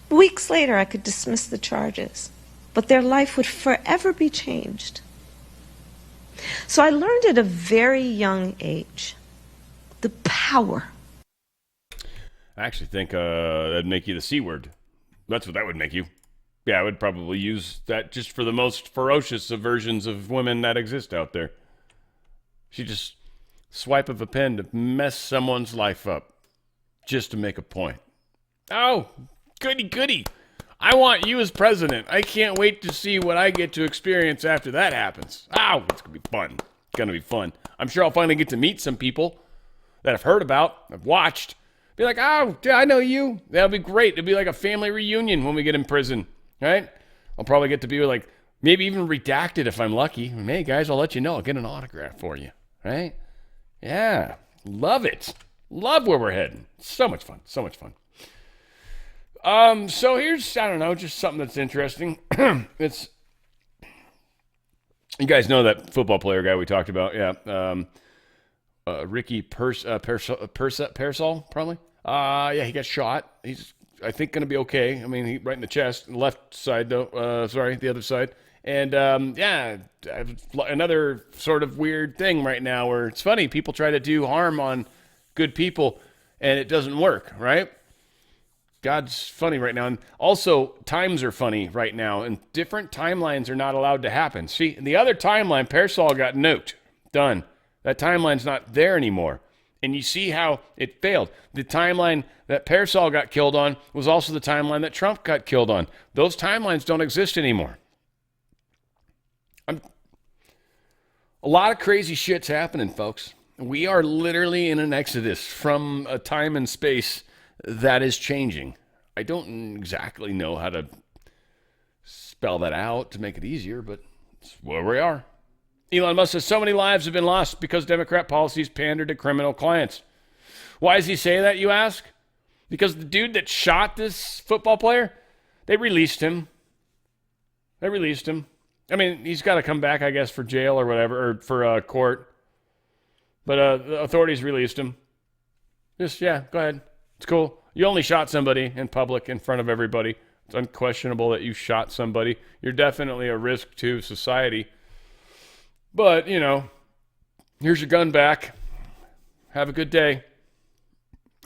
Weeks later, I could dismiss the charges, but their life would forever be changed. So I learned at a very young age the power. I actually think that'd make you the C word. That's what that would make you. Yeah, I would probably use that just for the most ferocious of versions of women that exist out there. She just swipe of a pen to mess someone's life up just to make a point. Oh, goody goody. I want you as president. I can't wait to see what I get to experience after that happens. Oh, it's going to be fun. It's going to be fun. I'm sure I'll finally get to meet some people that I've heard about, I've watched. Be like, oh, yeah, I know you. That'll be great. It'll be like a family reunion when we get in prison, right? I'll probably get to be like, maybe even redacted if I'm lucky. Hey, guys, I'll let you know. I'll get an autograph for you, right? Yeah, love it. Love where we're heading. So much fun. So much fun. So here's, I don't know, just something that's interesting. It's, you guys know that football player guy we talked about, yeah. Ricky Pearsall, probably. Yeah, he got shot. He's, I think, going to be okay. I mean, he right in the chest, left side though. Sorry, the other side. And yeah, another sort of weird thing right now where it's funny. People try to do harm on good people, and it doesn't work, right? God's funny right now. And also, times are funny right now, and different timelines are not allowed to happen. See, in the other timeline, Pearsall got nuked. Done. That timeline's not there anymore. And you see how it failed. The timeline that Pearsall got killed on was also the timeline that Trump got killed on. Those timelines don't exist anymore. A lot of crazy shit's happening, folks. We are literally in an exodus from a time and space that is changing. I don't exactly know how to spell that out to make it easier, but it's where we are. Elon Musk says so many lives have been lost because Democrat policies pander to criminal clients. Why does he say that, you ask? Because the dude that shot this football player, they released him. They released him. I mean, he's got to come back, I guess, for jail or whatever, or for court. But the authorities released him. Just, yeah, go ahead. It's cool. You only shot somebody in public in front of everybody. It's unquestionable that you shot somebody. You're definitely a risk to society. But, you know, here's your gun back. Have a good day.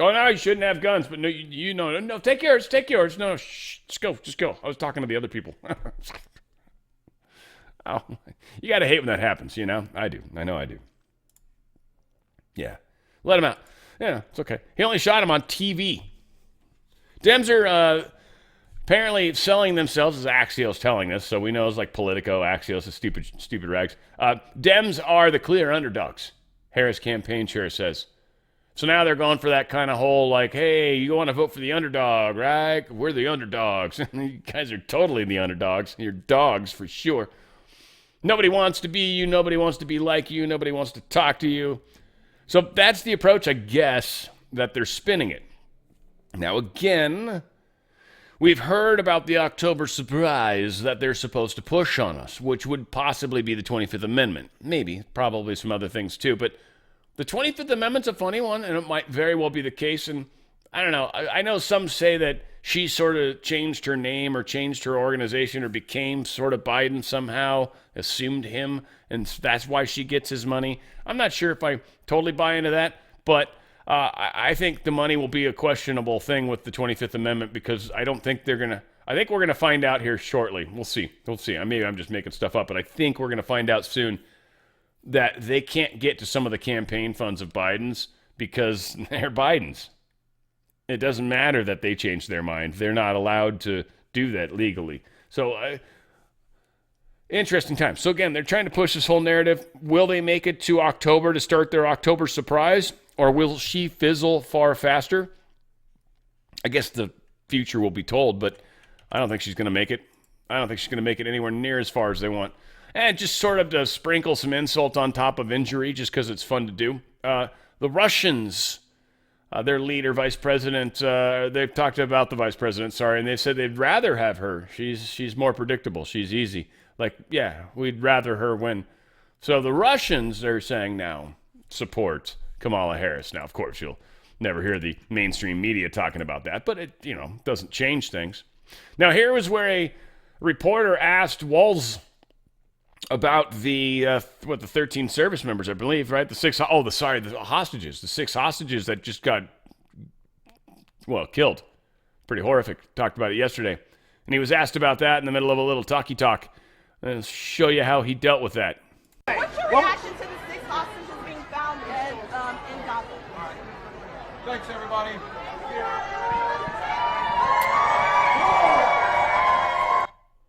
Oh, no, you shouldn't have guns. But no, you know, no, take yours, take yours. No, shh, just go. I was talking to the other people. Oh, you got to hate when that happens, you know? I do. I know I do. Yeah. Let him out. Yeah, it's okay. He only shot him on TV. Dems are apparently selling themselves, as Axios telling us, so we know it's like Politico, Axios, is stupid rags. Dems are the clear underdogs, Harris campaign chair says. So now they're going for that kind of whole, like, hey, you want to vote for the underdog, right? We're the underdogs. You guys are totally the underdogs. You're dogs for sure. Nobody wants to be you. Nobody wants to be like you. Nobody wants to talk to you. So that's the approach, I guess, that they're spinning it. Now, again, we've heard about the October surprise that they're supposed to push on us, which would possibly be the 25th Amendment. Maybe, probably some other things too. But the 25th Amendment's a funny one, and it might very well be the case. And I don't know. I know some say that she sort of changed her name or changed her organization or became sort of Biden somehow, assumed him, and that's why she gets his money. I'm not sure if I totally buy into that, but I think the money will be a questionable thing with the 25th Amendment because I don't think they're going to, I think we're going to find out here shortly. We'll see. Maybe I'm just making stuff up, but I think we're going to find out soon that they can't get to some of the campaign funds of Biden's because they're Biden's. It doesn't matter that they changed their mind. They're not allowed to do that legally. So, interesting time. So again, they're trying to push this whole narrative. Will they make it to October to start their October surprise? Or will she fizzle far faster? I guess the future will be told, but I don't think she's going to make it. I don't think she's going to make it anywhere near as far as they want. And just sort of to sprinkle some insult on top of injury just because it's fun to do. The Russians their leader, vice president, they've talked about the vice president, and they said they'd rather have her. She's more predictable. She's easy. Like, yeah, we'd rather her win. So the Russians, they're saying now, support Kamala Harris. Now, of course, you'll never hear the mainstream media talking about that, but it, doesn't change things. Now, here was where a reporter asked Walz about the 13 service members, I believe, right? The hostages. The 6 hostages that just got, killed. Pretty horrific. Talked about it yesterday. And he was asked about that in the middle of a little talkie talk. And I'll show you how he dealt with that. What's your reaction to the 6 hostages being found in Gaza? All right. Thanks, everybody.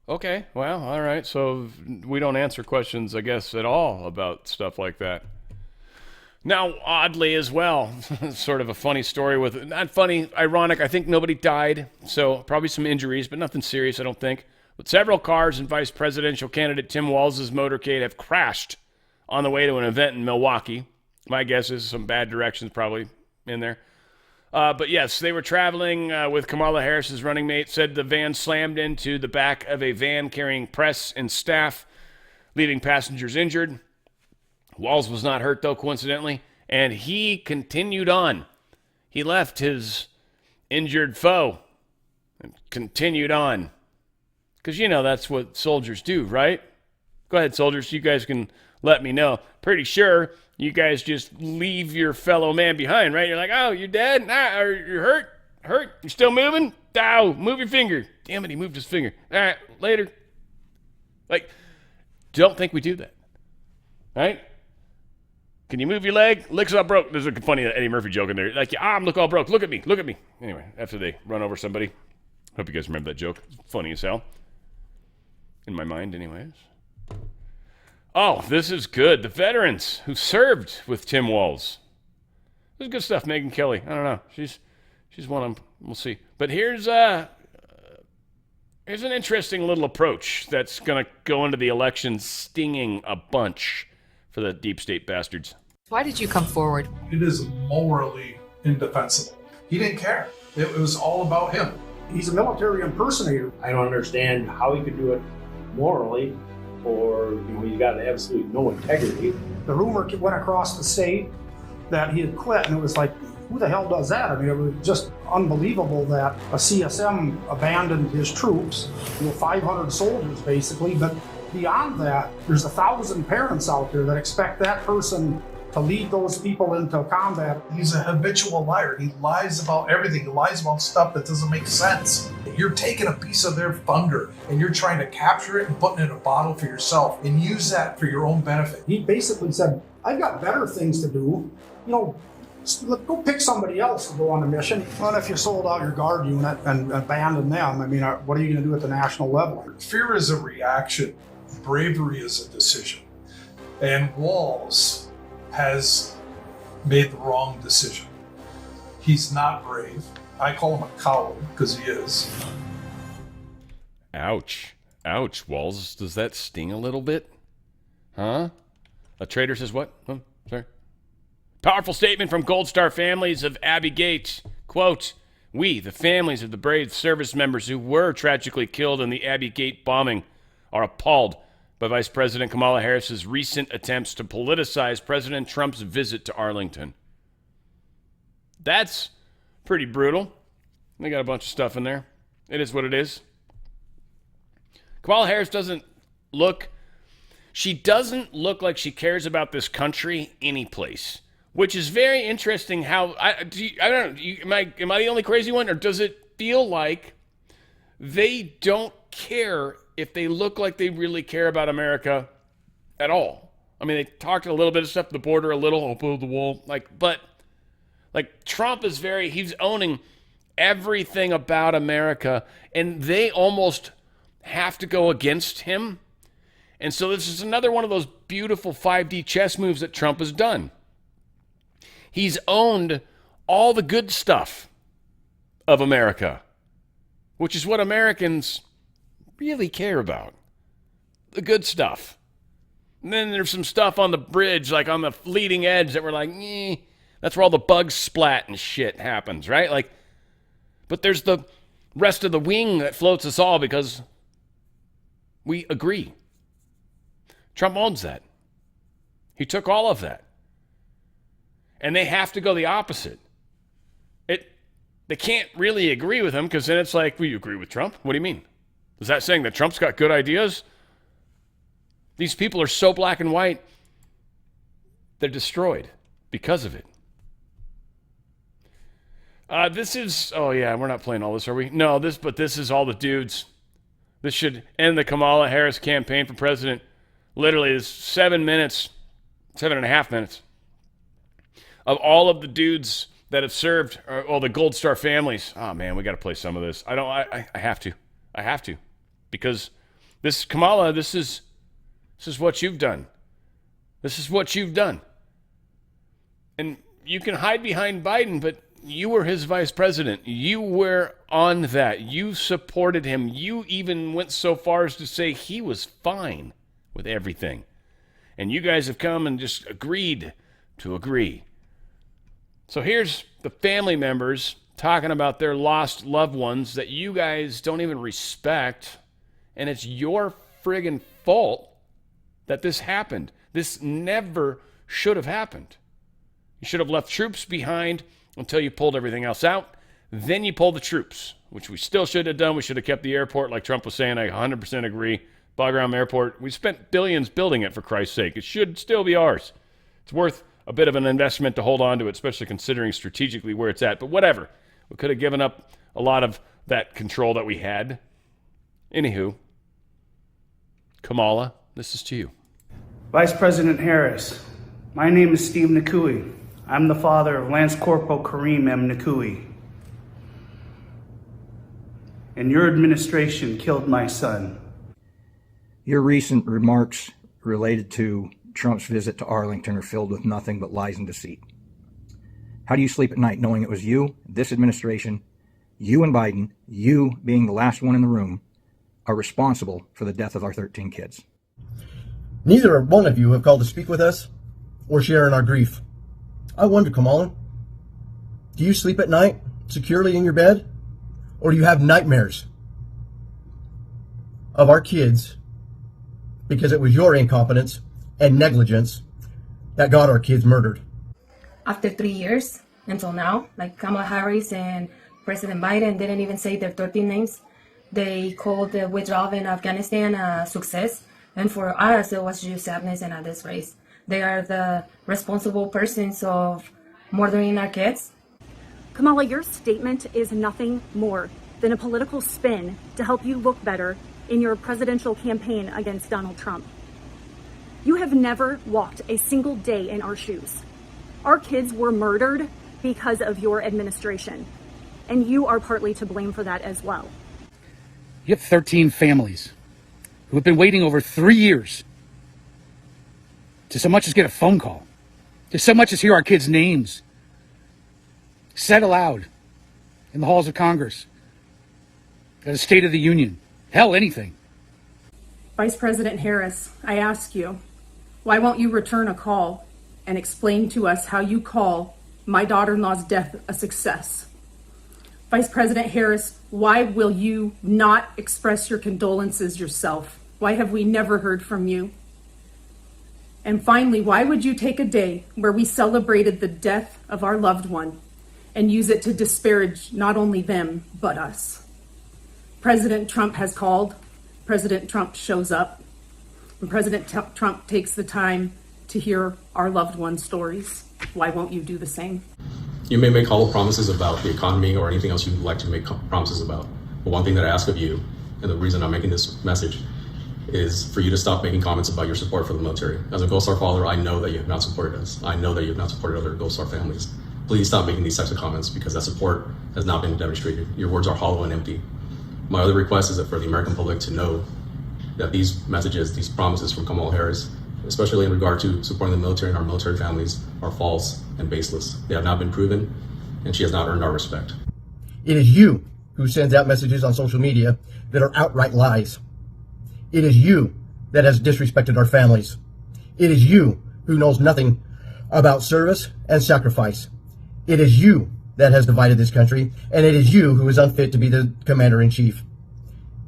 Okay, well, all right. So we don't answer questions, I guess, at all about stuff like that. Now, oddly as well, sort of a funny story with, not funny, ironic, I think nobody died, so probably some injuries, but nothing serious, I don't think. But several cars in vice presidential candidate Tim Walz's motorcade have crashed on the way to an event in Milwaukee. My guess is some bad directions probably in there. But yes, they were traveling with Kamala Harris's running mate, said the van slammed into the back of a van carrying press and staff, leaving passengers injured. Walz was not hurt, though, coincidentally, and he continued on. He left his injured foe and continued on. Because, that's what soldiers do, right? Go ahead, soldiers. You guys can let me know. Pretty sure you guys just leave your fellow man behind, right? You're like, oh, you're dead? Nah, or you're hurt? Hurt? You're still moving? Ow, move your finger. Damn it, he moved his finger. All right, later. Like, don't think we do that, right? Can you move your leg? Legs all broke. There's a funny Eddie Murphy joke in there. Like, your arm look all broke. Look at me. Look at me. Anyway, after they run over somebody. Hope you guys remember that joke. Funny as hell. In my mind, anyways. Oh, this is good. The veterans who served with Tim Walz. This is good stuff. Megyn Kelly. I don't know. She's one of them. We'll see. But here's an interesting little approach that's going to go into the election stinging a bunch for the deep state bastards. Why did you come forward? It is morally indefensible. He didn't care. It was all about him. He's a military impersonator. I don't understand how he could do it morally, or he's got absolutely no integrity. The rumor went across the state that he had quit, and it was like, who the hell does that? I mean, it was just unbelievable that a CSM abandoned his troops, 500 soldiers basically, but beyond that, there's 1,000 parents out there that expect that person to lead those people into combat. He's a habitual liar. He lies about everything. He lies about stuff that doesn't make sense. You're taking a piece of their thunder and you're trying to capture it and put it in a bottle for yourself and use that for your own benefit. He basically said, I've got better things to do. Go pick somebody else to go on a mission. Well, if you sold out your guard unit and abandoned them, I mean, what are you going to do at the national level? Fear is a reaction. Bravery is a decision. And Walz has made the wrong decision. He's not brave. I call him a coward because he is. Ouch. Ouch, Walz. Does that sting a little bit? Huh? A traitor says what? Oh, sorry. Powerful statement from Gold Star families of Abbey Gate. Quote, we, the families of the brave service members who were tragically killed in the Abbey Gate bombing, are appalled by Vice President Kamala Harris's recent attempts to politicize President Trump's visit to Arlington. That's pretty brutal. They got a bunch of stuff in there. It is what it is. Kamala Harris doesn't look like she cares about this country anyplace, which is very interesting. How I don't know. Am I the only crazy one, or does it feel like they don't care if they look like they really care about America at all? I mean, they talked a little bit of stuff at the border, a little over the wall, but Trump is he's owning everything about America, and they almost have to go against him. And so this is another one of those beautiful 5D chess moves that Trump has done. He's owned all the good stuff of America, which is what Americans really care about. The good stuff. And then there's some stuff on the bridge, like on the leading edge, that we're like, That's where all the bugs splat and shit happens, right? Like, but there's the rest of the wing that floats us all because we agree. Trump owns that. He took all of that. And they have to go the opposite. They can't really agree with him because then it's like, well, you agree with Trump? What do you mean? Is that saying that Trump's got good ideas? These people are so black and white, they're destroyed because of it. This is, oh yeah, we're not playing all this, are we? No, but this is all the dudes. This should end the Kamala Harris campaign for president. Literally, it's 7.5 minutes of all of the dudes that have served, all the Gold Star families. Oh man, we got to play some of this. I have to, because this Kamala, this is what you've done. This is what you've done. And you can hide behind Biden, but you were his vice president. You were on that. You supported him. You even went so far as to say he was fine with everything. And you guys have come and just agreed to agree. So here's the family members talking about their lost loved ones that you guys don't even respect. And it's your friggin' fault that this happened. This never should have happened. You should have left troops behind until you pulled everything else out. Then you pulled the troops, which we still should have done. We should have kept the airport like Trump was saying. I 100% agree. Bagram Airport, we spent billions building it, for Christ's sake. It should still be ours. It's worth a bit of an investment to hold on to it, especially considering strategically where it's at. But whatever. We could have given up a lot of that control that we had. Anywho, Kamala, this is to you. Vice President Harris, my name is Steve Nakui. I'm the father of Lance Corporal Kareem M. Nakui. And your administration killed my son. Your recent remarks related to Trump's visit to Arlington are filled with nothing but lies and deceit. How do you sleep at night knowing it was you, this administration, you and Biden, you being the last one in the room, are responsible for the death of our 13 kids? Neither one of you have called to speak with us or share in our grief. I wonder, Kamala, do you sleep at night securely in your bed, or do you have nightmares of our kids because it was your incompetence and negligence that got our kids murdered? After 3 years until now, like Kamala Harris and President Biden didn't even say their 13 names. They called the withdrawal in Afghanistan a success, and for us it was just sadness and a disgrace. They are the responsible persons of murdering our kids. Kamala, your statement is nothing more than a political spin to help you look better in your presidential campaign against Donald Trump. You have never walked a single day in our shoes. Our kids were murdered because of your administration, and you are partly to blame for that as well. You have 13 families who have been waiting over 3 years to so much as get a phone call, to so much as hear our kids' names said aloud in the halls of Congress, at a State of the Union, hell, anything. Vice President Harris, I ask you, why won't you return a call and explain to us how you call my daughter-in-law's death a success? Vice President Harris, why will you not express your condolences yourself? Why have we never heard from you? And finally, why would you take a day where we celebrated the death of our loved one and use it to disparage not only them, but us? President Trump has called, President Trump shows up, and President Trump takes the time to hear our loved ones' stories. Why won't you do the same? You may make hollow promises about the economy or anything else you'd like to make promises about. But one thing that I ask of you, and the reason I'm making this message, is for you to stop making comments about your support for the military. As a Gold Star father, I know that you have not supported us. I know that you have not supported other Gold Star families. Please stop making these types of comments because that support has not been demonstrated. Your words are hollow and empty. My other request is that for the American public to know that these messages, these promises from Kamala Harris, especially in regard to supporting the military and our military families, are false and baseless. They have not been proven, and she has not earned our respect. It is you who sends out messages on social media that are outright lies. It is you that has disrespected our families. It is you who knows nothing about service and sacrifice. It is you that has divided this country, and it is you who is unfit to be the commander-in-chief.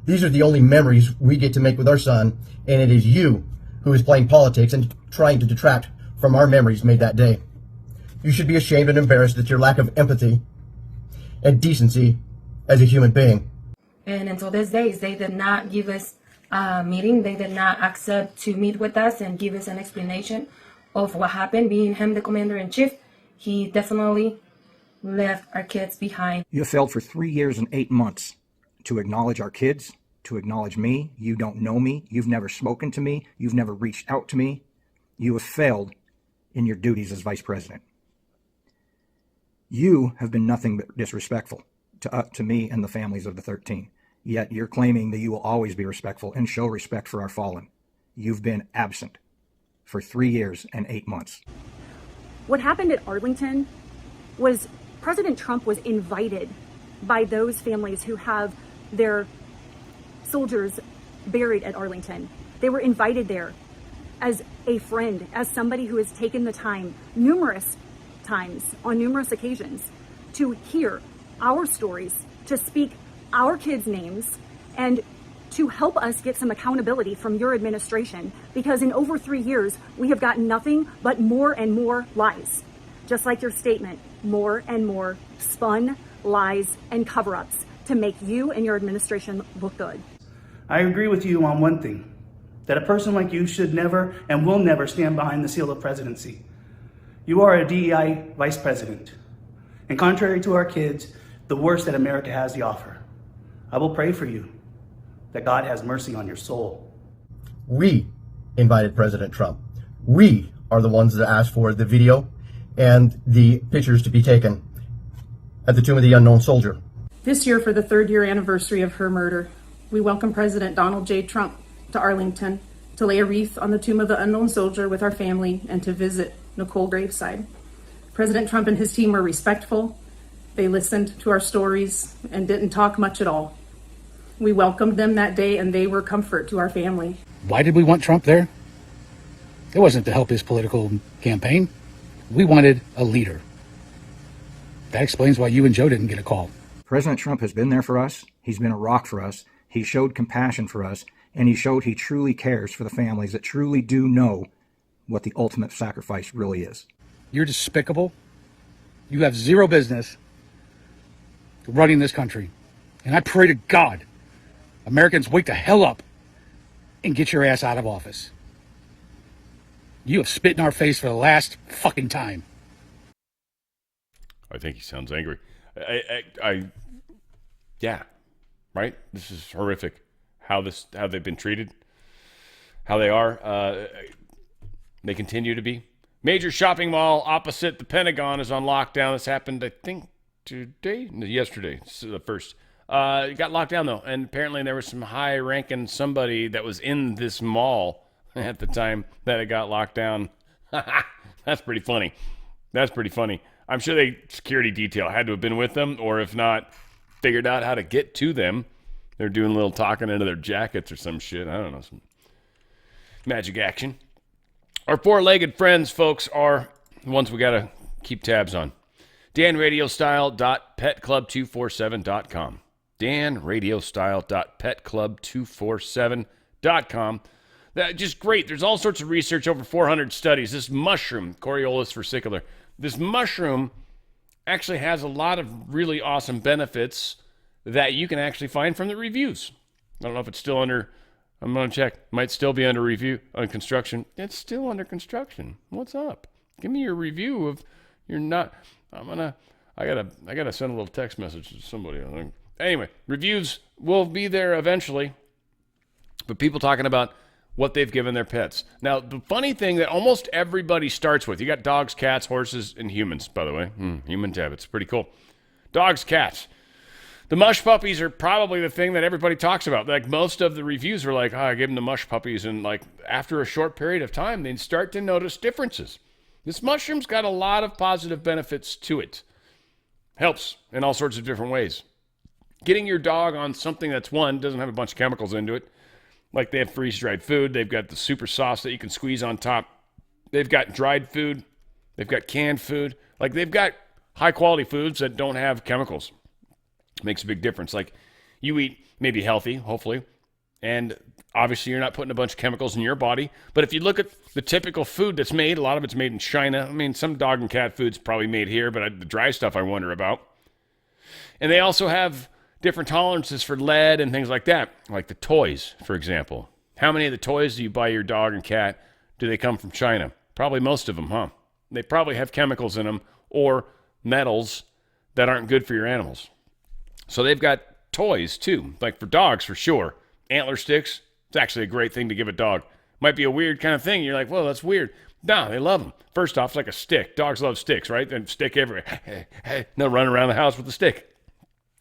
These are the only memories we get to make with our son, and it is you who is playing politics and trying to detract from our memories made that day. You should be ashamed and embarrassed at your lack of empathy and decency as a human being. And until this day, they did not give us a meeting. They did not accept to meet with us and give us an explanation of what happened. Being him the commander-in-chief, he definitely left our kids behind. You have failed for 3 years and 8 months to acknowledge our kids, to acknowledge me. You don't know me. You've never spoken to me. You've never reached out to me. You have failed in your duties as vice president. You have been nothing but disrespectful to me and the families of the 13. Yet you're claiming that you will always be respectful and show respect for our fallen. You've been absent for 3 years and 8 months. What happened at Arlington was President Trump was invited by those families who have their soldiers buried at Arlington. They were invited there as a friend, as somebody who has taken the time numerous times on numerous occasions to hear our stories, to speak our kids' names, and to help us get some accountability from your administration, because in over 3 years, we have gotten nothing but more and more lies. Just like your statement, more and more spun lies and cover-ups to make you and your administration look good. I agree with you on one thing, that a person like you should never and will never stand behind the seal of presidency. You are a DEI vice president, and contrary to our kids, the worst that America has to offer. I will pray for you, that God has mercy on your soul. We invited President Trump. We are the ones that asked for the video and the pictures to be taken at the Tomb of the Unknown Soldier. This year, for the 3rd year anniversary of her murder, we welcome President Donald J. Trump to Arlington to lay a wreath on the Tomb of the Unknown Soldier with our family and to visit Nicole graveside. President Trump and his team were respectful. They listened to our stories and didn't talk much at all. We welcomed them that day, and they were comfort to our family. Why did we want Trump there? It wasn't to help his political campaign. We wanted a leader. That explains why you and Joe didn't get a call. President Trump has been there for us. He's been a rock for us. He showed compassion for us, and he showed he truly cares for the families that truly do know what the ultimate sacrifice really is. You're despicable. You have zero business running this country. And I pray to God, Americans wake the hell up and get your ass out of office. You have spit in our face for the last fucking time. I think he sounds angry. Yeah, right? This is horrific. How they've been treated, how they are. They continue to be. Major shopping mall opposite the Pentagon is on lockdown. This happened, I think, yesterday. This is the first. It got locked down, though, and apparently there was some high-ranking somebody that was in this mall at the time that it got locked down. That's pretty funny. That's pretty funny. I'm sure the security detail had to have been with them, or if not, figured out how to get to them. They're doing a little talking into their jackets or some shit. I don't know, some magic action. Our four-legged friends, folks, are the ones we got to keep tabs on. danradiostyle.petclub247.com. danradiostyle.petclub247.com. That's just great. There's all sorts of research, over 400 studies. This mushroom, Coriolis versicolor, this mushroom actually has a lot of really awesome benefits that you can actually find from the reviews. I don't know if it's still under, I'm going to check. Might still be under review on construction. It's still under construction. What's up? Give me your review of, you're not, I gotta send a little text message to somebody. Anyway, reviews will be there eventually, but people talking about what they've given their pets. Now, the funny thing that almost everybody starts with, you got dogs, cats, horses, and humans, by the way. Human tab, it's pretty cool. Dogs, cats. The mush puppies are probably the thing that everybody talks about. Like, most of the reviews were like, I gave them the mush puppies, and like after a short period of time, they'd start to notice differences. This mushroom's got a lot of positive benefits to it. Helps in all sorts of different ways. Getting your dog on something that's, one, doesn't have a bunch of chemicals into it. Like, they have freeze-dried food. They've got the super sauce that you can squeeze on top. They've got dried food. They've got canned food. Like, they've got high quality foods that don't have chemicals. Makes a big difference. Like you eat maybe healthy, hopefully, and obviously you're not putting a bunch of chemicals in your body. But if you look at the typical food that's made, a lot of it's made in China. I mean, some dog and cat food's probably made here, but the dry stuff I wonder about. And they also have different tolerances for lead and things like that, like the toys, for example. How many of the toys do you buy your dog and cat, do they come from China? Probably most of them, huh? They probably have chemicals in them or metals that aren't good for your animals. So they've got toys too, like for dogs for sure. Antler sticks, it's actually a great thing to give a dog. Might be a weird kind of thing. You're like, well, that's weird. No, they love them. First off, it's like a stick. Dogs love sticks, right? And stick everywhere. They'll run around the house with a stick.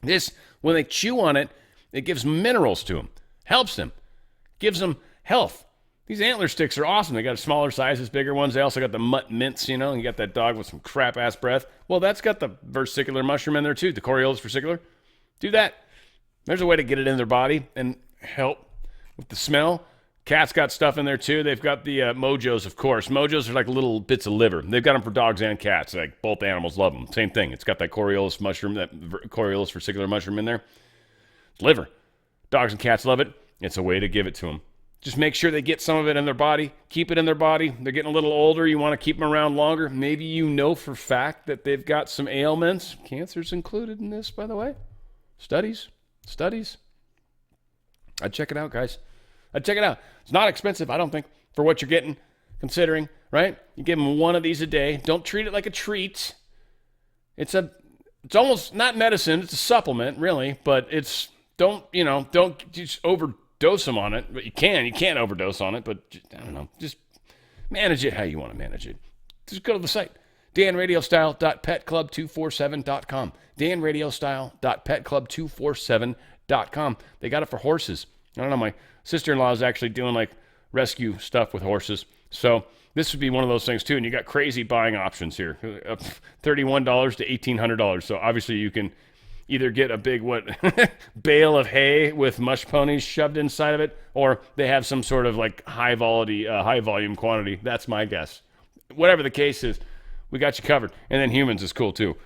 This, when they chew on it, it gives minerals to them, helps them, gives them health. These antler sticks are awesome. They got smaller sizes, bigger ones. They also got the mutt mints, you know. You got that dog with some crap-ass breath. Well, that's got the versicolor mushroom in there too, the Coriolis versicolor. Do that. There's a way to get it in their body and help with the smell. Cats got stuff in there too. They've got the mojos, of course. Mojos are like little bits of liver. They've got them for dogs and cats. Like both animals love them. Same thing. It's got that Coriolis mushroom, that Coriolis versicolor mushroom in there. Liver. Dogs and cats love it. It's a way to give it to them. Just make sure they get some of it in their body. Keep it in their body. They're getting a little older. You want to keep them around longer. Maybe you know for fact that they've got some ailments. Cancer's included in this, by the way. Studies. I'd check it out, guys. I'd check it out. It's not expensive, I don't think, for what you're getting, considering, right? You give them one of these a day. Don't treat it like a treat. It's almost not medicine. It's a supplement, really, but don't just overdose them on it. But you can't overdose on it, but I don't know. Just manage it how you want to manage it. Just go to the site, danradiostyle.petclub247.com. danradiostyle.petclub247.com. They got it for horses. I don't know, my sister-in-law is actually doing like rescue stuff with horses. So this would be one of those things too. And you got crazy buying options here. $31 to $1,800. So obviously you can either get a big bale of hay with mush ponies shoved inside of it, or they have some sort of like high volume quantity. That's my guess. Whatever the case is, we got you covered. And then humans is cool too.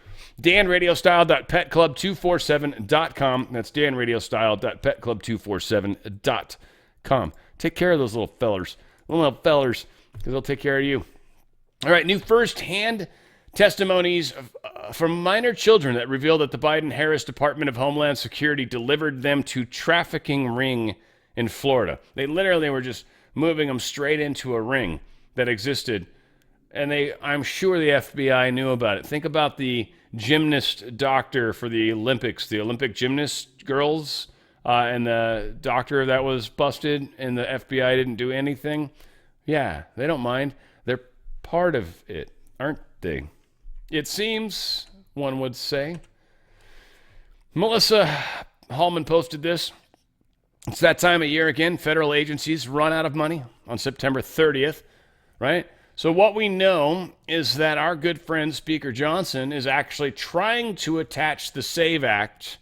danradiostyle.petclub247.com. That's danradiostyle.petclub247.com. Take care of those little fellers, because they'll take care of you. All right, new first-hand testimonies from minor children that reveal that the Biden-Harris Department of Homeland Security delivered them to trafficking ring in Florida. They literally were just moving them straight into a ring that existed, and I'm sure the FBI knew about it. Think about the gymnast doctor for the Olympics, the Olympic gymnast girls, and the doctor that was busted, and the FBI didn't do anything. Yeah, they don't mind. They're part of it, aren't they? It seems, one would say. Melissa Hallman posted this. It's that time of year again. Federal agencies run out of money on September 30th, right? So what we know is that our good friend Speaker Johnson is actually trying to attach the SAVE Act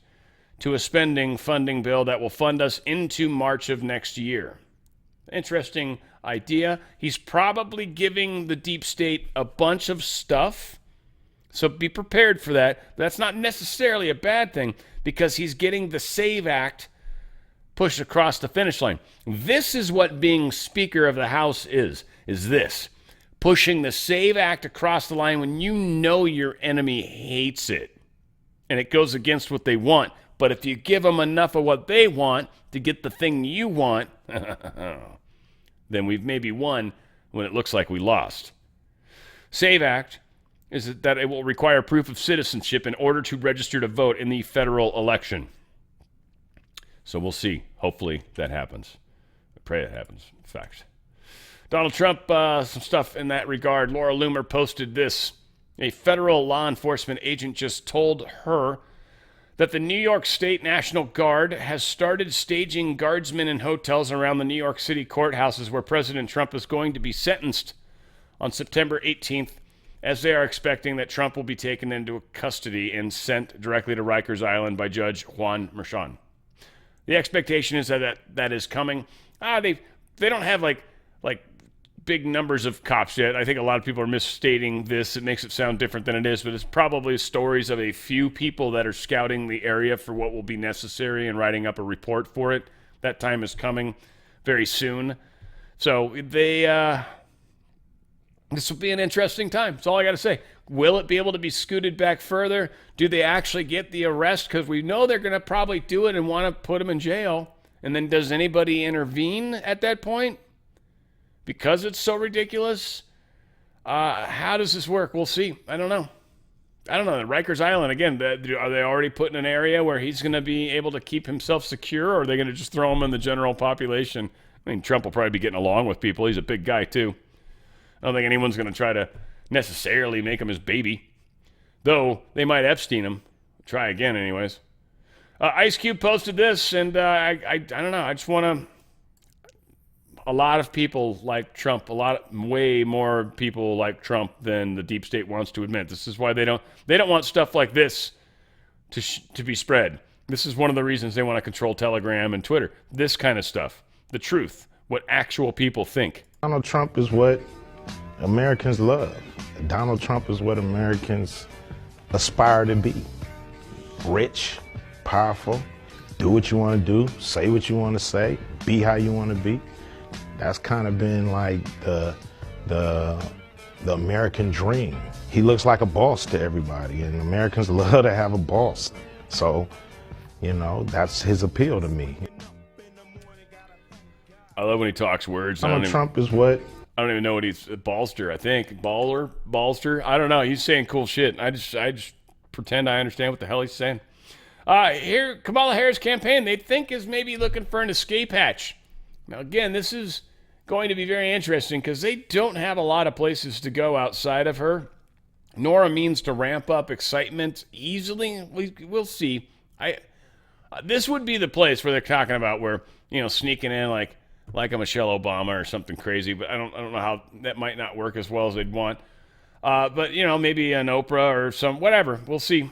to a funding bill that will fund us into March of next year. Interesting idea. He's probably giving the deep state a bunch of stuff. So be prepared for that. That's not necessarily a bad thing because he's getting the SAVE Act pushed across the finish line. This is what being Speaker of the House is this. Pushing the SAVE Act across the line when you know your enemy hates it and it goes against what they want. But if you give them enough of what they want to get the thing you want, then we've maybe won when it looks like we lost. SAVE Act is that it will require proof of citizenship in order to register to vote in the federal election. So we'll see. Hopefully that happens. I pray it happens, in fact. Donald Trump, some stuff in that regard. Laura Loomer posted this. A federal law enforcement agent just told her that the New York State National Guard has started staging guardsmen in hotels around the New York City courthouses where President Trump is going to be sentenced on September 18th, as they are expecting that Trump will be taken into custody and sent directly to Rikers Island by Judge Juan Merchan. The expectation is that is coming. They don't have like big numbers of cops yet. I think a lot of people are misstating this. It makes it sound different than it is, but it's probably stories of a few people that are scouting the area for what will be necessary and writing up a report for it. That time is coming very soon. So this will be an interesting time. That's all I got to say. Will it be able to be scooted back further? Do they actually get the arrest? Because we know they're going to probably do it and want to put them in jail. And then does anybody intervene at that point? Because it's so ridiculous? How does this work? We'll see. I don't know. Rikers Island, again, are they already put in an area where he's going to be able to keep himself secure, or are they going to just throw him in the general population? I mean, Trump will probably be getting along with people. He's a big guy, too. I don't think anyone's going to try to necessarily make him his baby. Though, they might Epstein him. Try again, anyways. Ice Cube posted this, and I don't know. I just want to... A lot of people like Trump, way more people like Trump than the deep state wants to admit. This is why they don't want stuff like this to be spread. This is one of the reasons they want to control Telegram and Twitter. This kind of stuff, the truth, what actual people think. Donald Trump is what Americans love. Donald Trump is what Americans aspire to be. Rich, powerful, do what you want to do, say what you want to say, be how you want to be. That's kind of been like the American dream. He looks like a boss to everybody, and Americans love to have a boss. So, that's his appeal to me. I love when he talks words. Donald Trump is what? I don't even know what he's... Ballster, I think. Ballster? I don't know. He's saying cool shit. I just pretend I understand what the hell he's saying. Here, Kamala Harris campaign, they think is maybe looking for an escape hatch. Now, again, this is going to be very interesting because they don't have a lot of places to go outside of her, nor a means to ramp up excitement easily. We'll see. This would be the place where they're talking about where, sneaking in like a Michelle Obama or something crazy, but I don't know how that might not work as well as they'd want. But, maybe an Oprah or some, whatever. We'll see.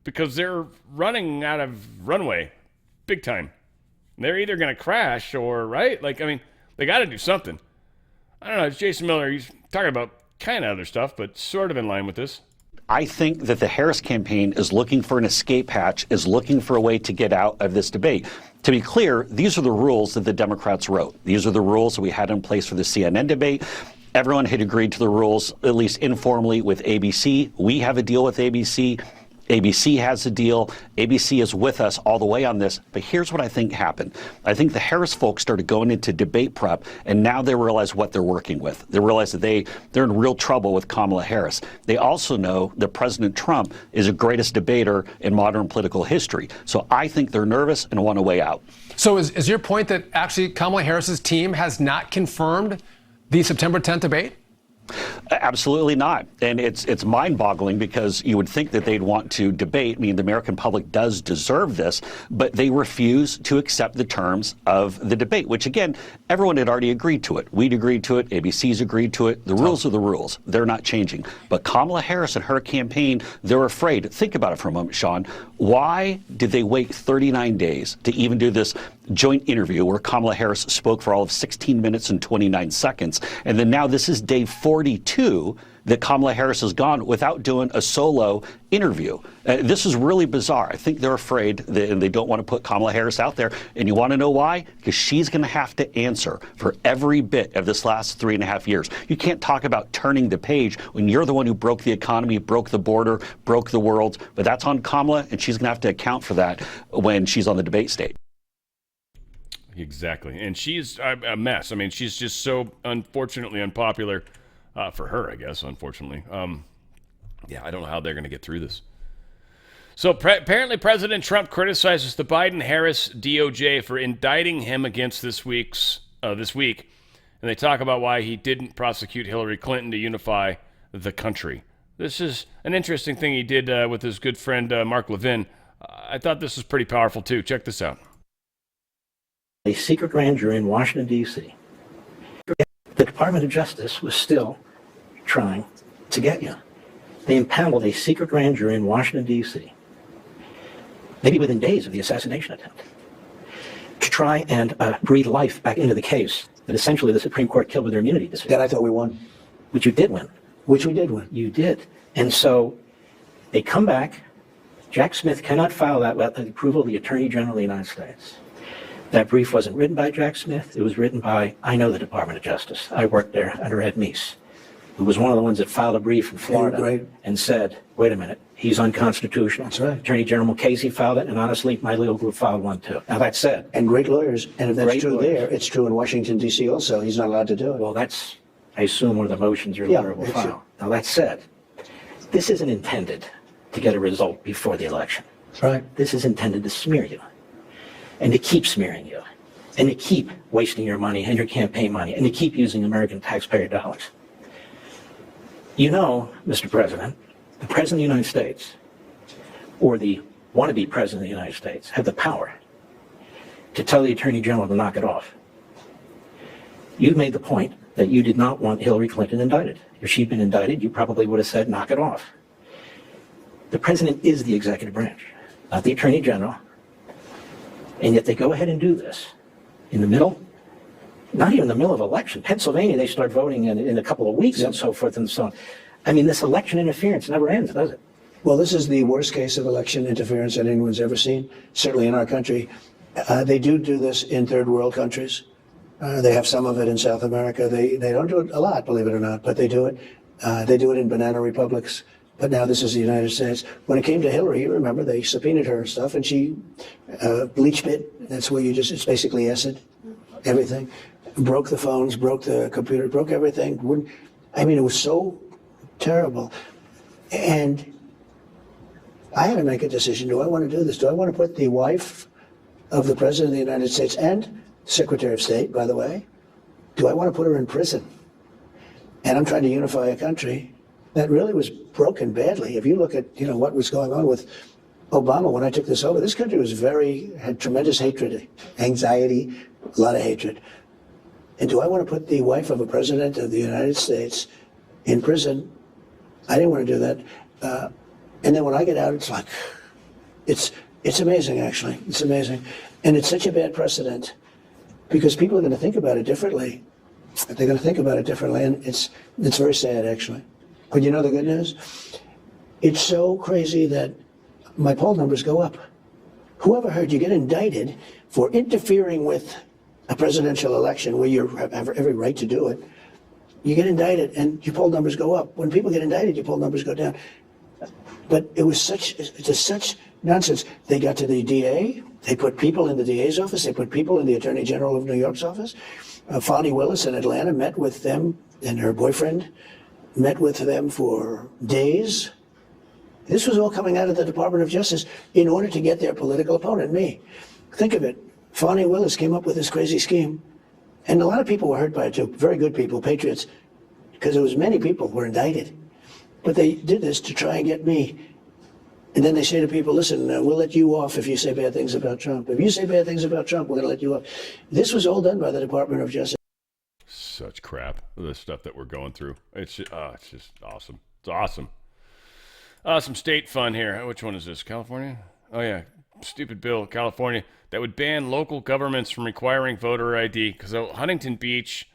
Because they're running out of runway big time. They're either going to crash or, right? They got to do something. I don't know. It's Jason Miller. He's talking about kind of other stuff, but sort of in line with this. I think that the Harris campaign is looking for an escape hatch, is looking for a way to get out of this debate. To be clear, these are the rules that the Democrats wrote. These are the rules that we had in place for the CNN debate. Everyone had agreed to the rules, at least informally, with ABC. We have a deal with ABC. ABC has a deal. ABC is with us all the way on this. But here's what I think happened. I think the Harris folks started going into debate prep, and now they realize what they're working with. They realize that they're in real trouble with Kamala Harris. They also know that President Trump is the greatest debater in modern political history. So I think they're nervous and want a way out. So is your point that actually Kamala Harris's team has not confirmed the September 10th debate? Absolutely not. And it's mind-boggling because you would think that they'd want to debate. I mean, the American public does deserve this, but they refuse to accept the terms of the debate, which, again, everyone had already agreed to it. We'd agreed to it. ABC's agreed to it. The rules are the rules. They're not changing. But Kamala Harris and her campaign, they're afraid. Think about it for a moment, Sean. Why did they wait 39 days to even do this joint interview where Kamala Harris spoke for all of 16 minutes and 29 seconds? And then now this is day 42 that Kamala Harris has gone without doing a solo interview. This is really bizarre. I think they're afraid and they don't want to put Kamala Harris out there. And you want to know why? Because she's going to have to answer for every bit of this last 3.5 years. You can't talk about turning the page when you're the one who broke the economy, broke the border, broke the world. But that's on Kamala, and she's going to have to account for that when she's on the debate stage. Exactly. And she's a mess. I mean, she's just so unfortunately unpopular for her, I guess, unfortunately. Yeah, I don't know how they're going to get through this. So apparently President Trump criticizes the Biden-Harris DOJ for indicting him against this week. And they talk about why he didn't prosecute Hillary Clinton to unify the country. This is an interesting thing he did with his good friend Mark Levin. I thought this was pretty powerful, too. Check this out. A secret grand jury in Washington, D.C. The Department of Justice was still trying to get you. They impaneled a secret grand jury in Washington, D.C., maybe within days of the assassination attempt, to try and breathe life back into the case that essentially the Supreme Court killed with their immunity decision. That I thought we won. Which you did win. Which we did win. You did. And so they come back. Jack Smith cannot file that without the approval of the Attorney General of the United States. That brief wasn't written by Jack Smith. It was written by, I know the Department of Justice. I worked there under Ed Meese, who was one of the ones that filed a brief in Florida and said, wait a minute, he's unconstitutional. That's right. Attorney General Casey filed it, and honestly, my legal group filed one too. Now that said. And great lawyers. And if that's Great true lawyers. there, it's true in Washington, D.C. also. He's not allowed to do it. Well, that's, I assume, one of the motions your Yeah, lawyer will it's file. true. Now that said, this isn't intended to get a result before the election. That's right. This is intended to smear you and to keep smearing you and to keep wasting your money and your campaign money and to keep using American taxpayer dollars. You know, Mr. President, the President of the United States or the wannabe President of the United States have the power to tell the Attorney General to knock it off. You've made the point that you did not want Hillary Clinton indicted. If she'd been indicted, you probably would have said, knock it off. The President is the executive branch, not the Attorney General. And yet they go ahead and do this in the middle, not even in the middle of election. Pennsylvania, they start voting in a couple of weeks and so forth and so on. I mean, this election interference never ends, does it? Well, this is the worst case of election interference that anyone's ever seen, certainly in our country. They do this in third world countries. They have some of it in South America. They don't do it a lot, believe it or not, but they do it. They do it in banana republics. But now this is the United States. When it came to Hillary, you remember, they subpoenaed her and stuff, and she bleach bit. That's where it's basically acid, everything. Broke the phones, broke the computer, broke everything. I mean, it was so terrible. And I had to make a decision. Do I want to do this? Do I want to put the wife of the President of the United States and Secretary of State, by the way, do I want to put her in prison? And I'm trying to unify a country that really was broken badly. If you look at, what was going on with Obama when I took this over, this country had tremendous hatred, anxiety, a lot of hatred. And do I want to put the wife of a president of the United States in prison? I didn't want to do that. And then when I get out, it's like, it's amazing, actually. It's amazing. And it's such a bad precedent because people are going to think about it differently. They're going to think about it differently, and it's very sad, actually. But you know the good news? It's so crazy that my poll numbers go up. Whoever heard you get indicted for interfering with a presidential election where you have every right to do it, you get indicted and your poll numbers go up. When people get indicted, your poll numbers go down. But it's such nonsense. They got to the DA, they put people in the DA's office, they put people in the Attorney General of New York's office. Fani Willis in Atlanta met with them and her boyfriend met with them for days. This was all coming out of the Department of Justice in order to get their political opponent, me. Think of it. Fani Willis came up with this crazy scheme. And a lot of people were hurt by it too. Very good people, patriots, because there was many people who were indicted. But they did this to try and get me. And then they say to people, listen, we'll let you off if you say bad things about Trump. If you say bad things about Trump, we're going to let you off. This was all done by the Department of Justice. Such crap, the stuff that we're going through. It's just awesome. It's awesome. Some state fun here. Which one is this? California? Oh, yeah. Stupid bill, California, that would ban local governments from requiring voter ID. Because Huntington Beach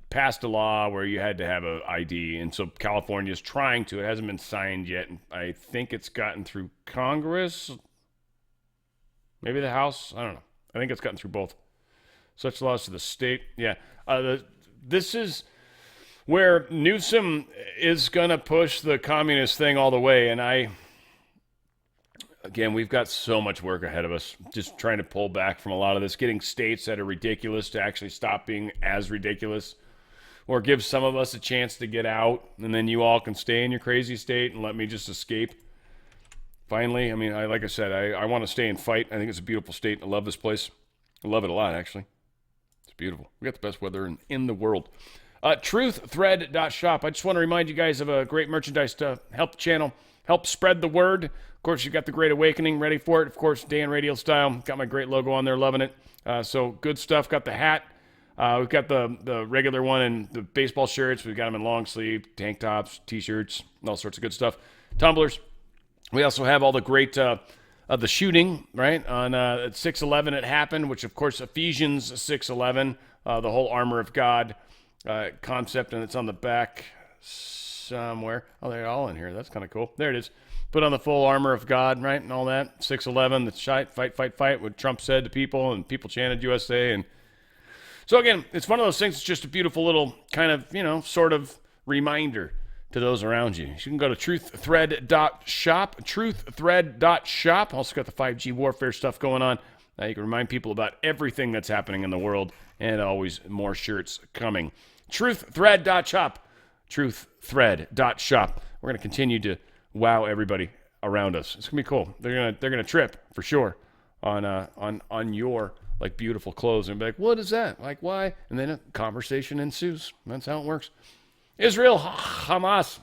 passed a law where you had to have an ID. And so California is trying to. It hasn't been signed yet. And I think it's gotten through Congress. Maybe the House. I don't know. I think it's gotten through both. Such laws to the state. Yeah. This is where Newsom is going to push the communist thing all the way. And again, we've got so much work ahead of us, just trying to pull back from a lot of this, getting states that are ridiculous to actually stop being as ridiculous, or give some of us a chance to get out, and then you all can stay in your crazy state and let me just escape. Finally, I mean, like I said, I want to stay and fight. I think it's a beautiful state. I love this place. I love it a lot, actually. It's beautiful. We got the best weather in the world. Truththread.shop. I just want to remind you guys of a great merchandise to help the channel, help spread the word. Of course, you've got the Great Awakening ready for it. Of course, Dan Radio style. Got my great logo on there, loving it. So good stuff. Got the hat. We've got the regular one and the baseball shirts. We've got them in long sleeve, tank tops, T-shirts, all sorts of good stuff. Tumblers. We also have all the great the shooting, right? On at 6/11 it happened, which of course Ephesians 6:11 the whole armor of God concept, and it's on the back somewhere. Oh, they're all in here. That's kind of cool. There it is. Put on the full armor of God, right, and all that. 611, the fight, what Trump said to people, and people chanted USA. And so, again, it's one of those things. It's just a beautiful little kind of, sort of reminder to those around you. You can go to truththread.shop, truththread.shop. Also got the 5G warfare stuff going on. You can remind people about everything that's happening in the world, and always more shirts coming. Truththread.shop, truththread.shop. We're going to continue to wow everybody around us. It's gonna be cool. They're gonna trip for sure on your like beautiful clothes and be like, what is that? Like, why? And then a conversation ensues. That's how it works. Israel Hamas.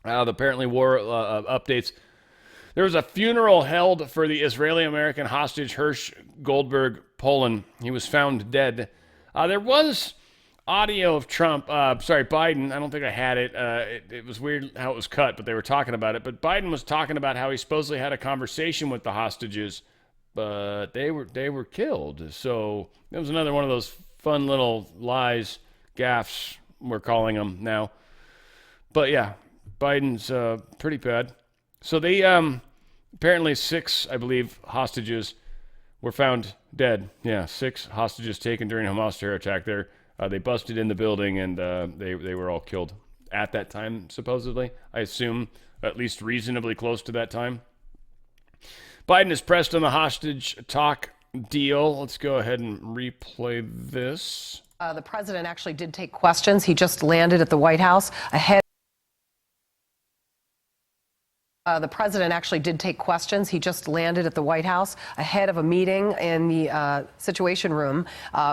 Apparently war updates. There was a funeral held for the Israeli-American hostage Hirsch Goldberg Poland. He was found dead. There was audio of Biden. I don't think I had it. It was weird how it was cut, but they were talking about it. But Biden was talking about how he supposedly had a conversation with the hostages, but they were killed. So it was another one of those fun little lies, gaffes, we're calling them now. But yeah, Biden's pretty bad. So they apparently 6, I believe, hostages were found dead. Yeah, 6 hostages taken during a Hamas terror attack there. They busted in the building, and they were all killed at that time, supposedly. I assume at least reasonably close to that time. Biden is pressed on the hostage talk deal. Let's go ahead and replay this. The president actually did take questions. He just landed at the White House ahead. The president actually did take questions. He just landed at the White House ahead of a meeting in the Situation Room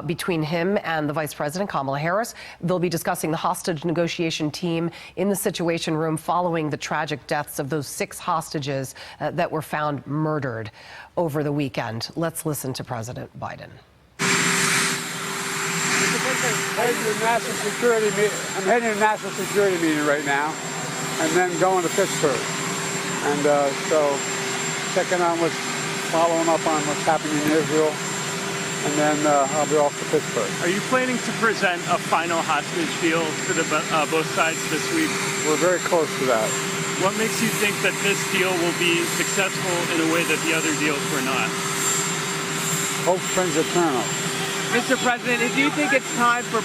between him and the Vice President, Kamala Harris. They'll be discussing the hostage negotiation team in the Situation Room following the tragic deaths of those 6 hostages that were found murdered over the weekend. Let's listen to President Biden. I'm heading to a national security meeting right now, and then going to Pittsburgh. And so checking on following up on what's happening in Israel, and then I'll be off to Pittsburgh. Are you planning to present a final hostage deal to the both sides this week? We're very close to that. What makes you think that this deal will be successful in a way that the other deals were not? Hope springs eternal. Mr. President, do you think it's time for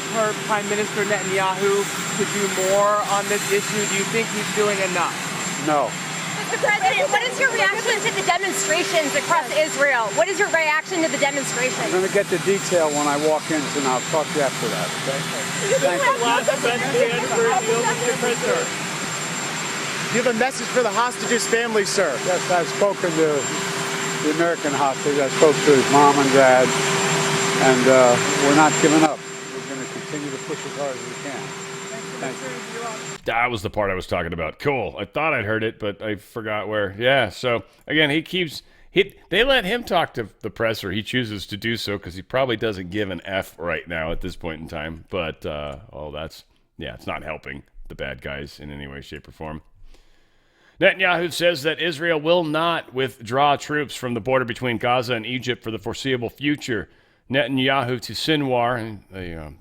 Prime Minister Netanyahu to do more on this issue? Do you think he's doing enough? No. Mr. President, what is your reaction to the demonstrations across Israel? What is your reaction to the demonstrations? I'm going to get the detail when I walk in, and I'll talk to you after that, okay? Thank you. Last event stand for a deal, Mr. President. Do you have a message for the hostages' family, sir? Yes, I've spoken to the American hostage. I spoke to his mom and dad, and we're not giving up. We're going to continue to push as hard as we can. Thank you. That was the part I was talking about. Cool. I thought I'd heard it, but I forgot where. Yeah, so, again, they let him talk to the press, or he chooses to do so, because he probably doesn't give an F right now at this point in time. But, it's not helping the bad guys in any way, shape, or form. Netanyahu says that Israel will not withdraw troops from the border between Gaza and Egypt for the foreseeable future. Netanyahu to Sinwar,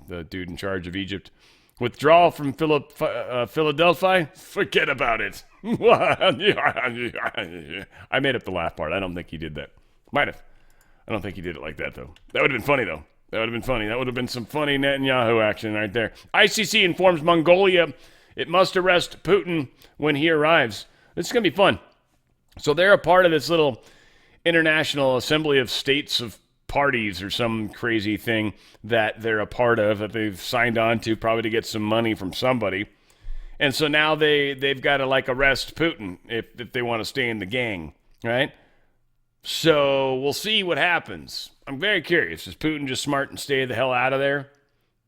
the dude in charge of Egypt, withdrawal from Philadelphia? Forget about it. I made up the laugh part. I don't think he did that. Might have. I don't think he did it like that, though. That would have been funny, though. That would have been funny. That would have been some funny Netanyahu action right there. ICC informs Mongolia it must arrest Putin when he arrives. This is going to be fun. So they're a part of this little international assembly of states of parties or some crazy thing that they're a part of, that they've signed on to, probably to get some money from somebody. And so now they've got to like arrest Putin if they want to stay in the gang, right? So we'll see what happens. I'm very curious. Is Putin just smart and stay the hell out of there?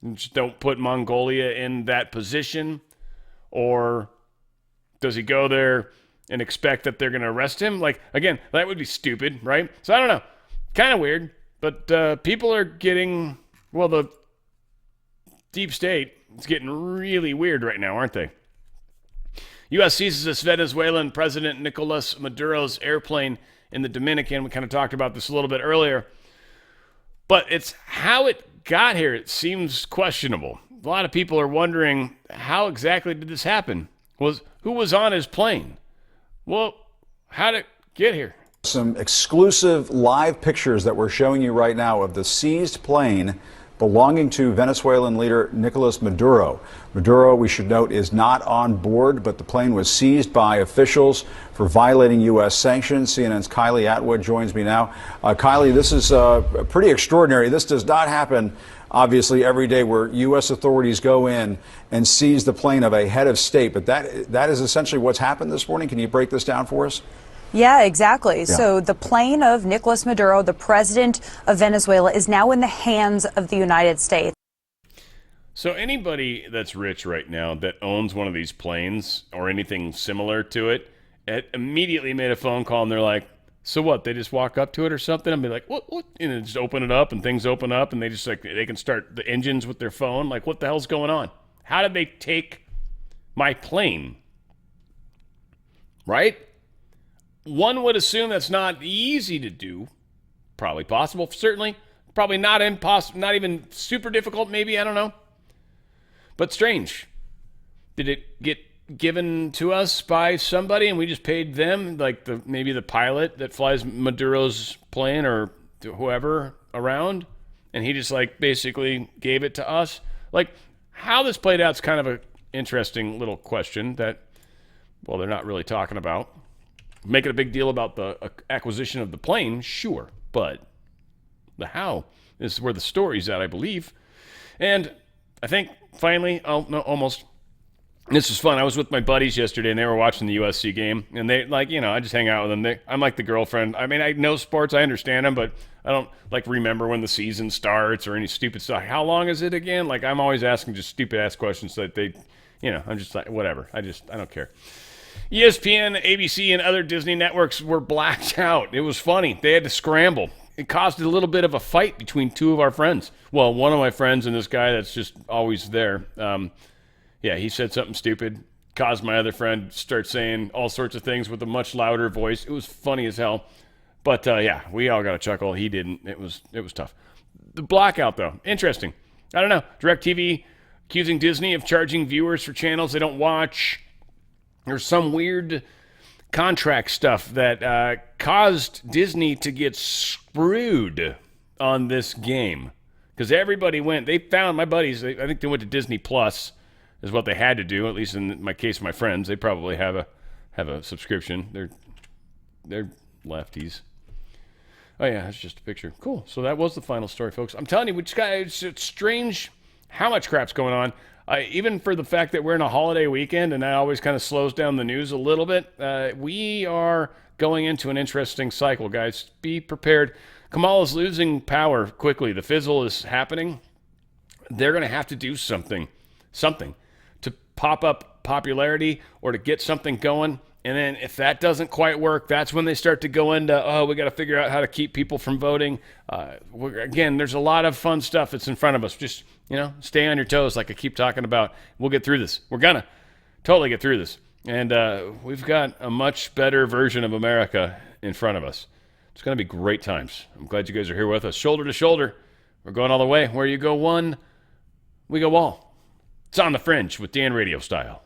And just don't put Mongolia in that position? Or does he go there and expect that they're going to arrest him? Like, again, that would be stupid, right? So I don't know. Kind of weird. But people are getting, the deep state is getting really weird right now, aren't they? U.S. seizes Venezuelan President Nicolas Maduro's airplane in the Dominican. We kind of talked about this a little bit earlier. But it's how it got here, it seems questionable. A lot of people are wondering, how exactly did this happen? Who was on his plane? Well, how did it get here? Some exclusive live pictures that we're showing you right now of the seized plane belonging to Venezuelan leader Nicolas Maduro. Maduro, we should note, is not on board, but the plane was seized by officials for violating U.S. sanctions. CNN's Kylie Atwood joins me now. Kylie, this is pretty extraordinary. This does not happen, obviously, every day where U.S. authorities go in and seize the plane of a head of state. But that is essentially what's happened this morning. Can you break this down for us? Yeah, exactly. Yeah. So the plane of Nicolas Maduro, the president of Venezuela, is now in the hands of the United States. So anybody that's rich right now that owns one of these planes or anything similar to it immediately made a phone call and they're like, so what? They just walk up to it or something and be like, what? And then just open it up and things open up and they just like, they can start the engines with their phone. Like, what the hell's going on? How did they take my plane? Right? One would assume that's not easy to do. Probably possible, certainly. Probably not impossible, not even super difficult, maybe, I don't know. But strange. Did it get given to us by somebody and we just paid them, like maybe the pilot that flies Maduro's plane or whoever around, and he just like basically gave it to us? Like, how this played out is kind of an interesting little question that, well, they're not really talking about. Making a big deal about the acquisition of the plane, sure, but the how is where the story's at, I believe. And I think finally, almost. This was fun. I was with my buddies yesterday, and they were watching the USC game, and they I just hang out with them. I'm like the girlfriend. I mean, I know sports, I understand them, but I don't remember when the season starts or any stupid stuff. How long is it again? Like, I'm always asking just stupid ass questions so that they, I'm just like, whatever. I don't care. ESPN, ABC, and other Disney networks were blacked out. It was funny. They had to scramble. It caused a little bit of a fight between two of our friends. Well, one of my friends and this guy that's just always there. He said something stupid, caused my other friend to start saying all sorts of things with a much louder voice. It was funny as hell. But, we all got a chuckle. He didn't. It was tough. The blackout, though, interesting. I don't know. DirecTV accusing Disney of charging viewers for channels they don't watch. There's some weird contract stuff that caused Disney to get screwed on this game. Because everybody went. They found, my buddies, I think they went to Disney Plus is what they had to do, at least in my case, my friends. They probably have a subscription. They're lefties. Oh, yeah, that's just a picture. Cool. So that was the final story, folks. I'm telling you, it's strange how much crap's going on. Even for the fact that we're in a holiday weekend, and that always kind of slows down the news a little bit, we are going into an interesting cycle, guys. Be prepared. Kamala's losing power quickly. The fizzle is happening. They're going to have to do something to pop up popularity or to get something going. And then if that doesn't quite work, that's when they start to go into, we got to figure out how to keep people from voting. Again, there's a lot of fun stuff that's in front of us. Just, stay on your toes like I keep talking about. We'll get through this. We're going to totally get through this. And we've got a much better version of America in front of us. It's going to be great times. I'm glad you guys are here with us. Shoulder to shoulder. We're going all the way. Where you go one, we go all. It's on the Fringe with Dan Radio Style.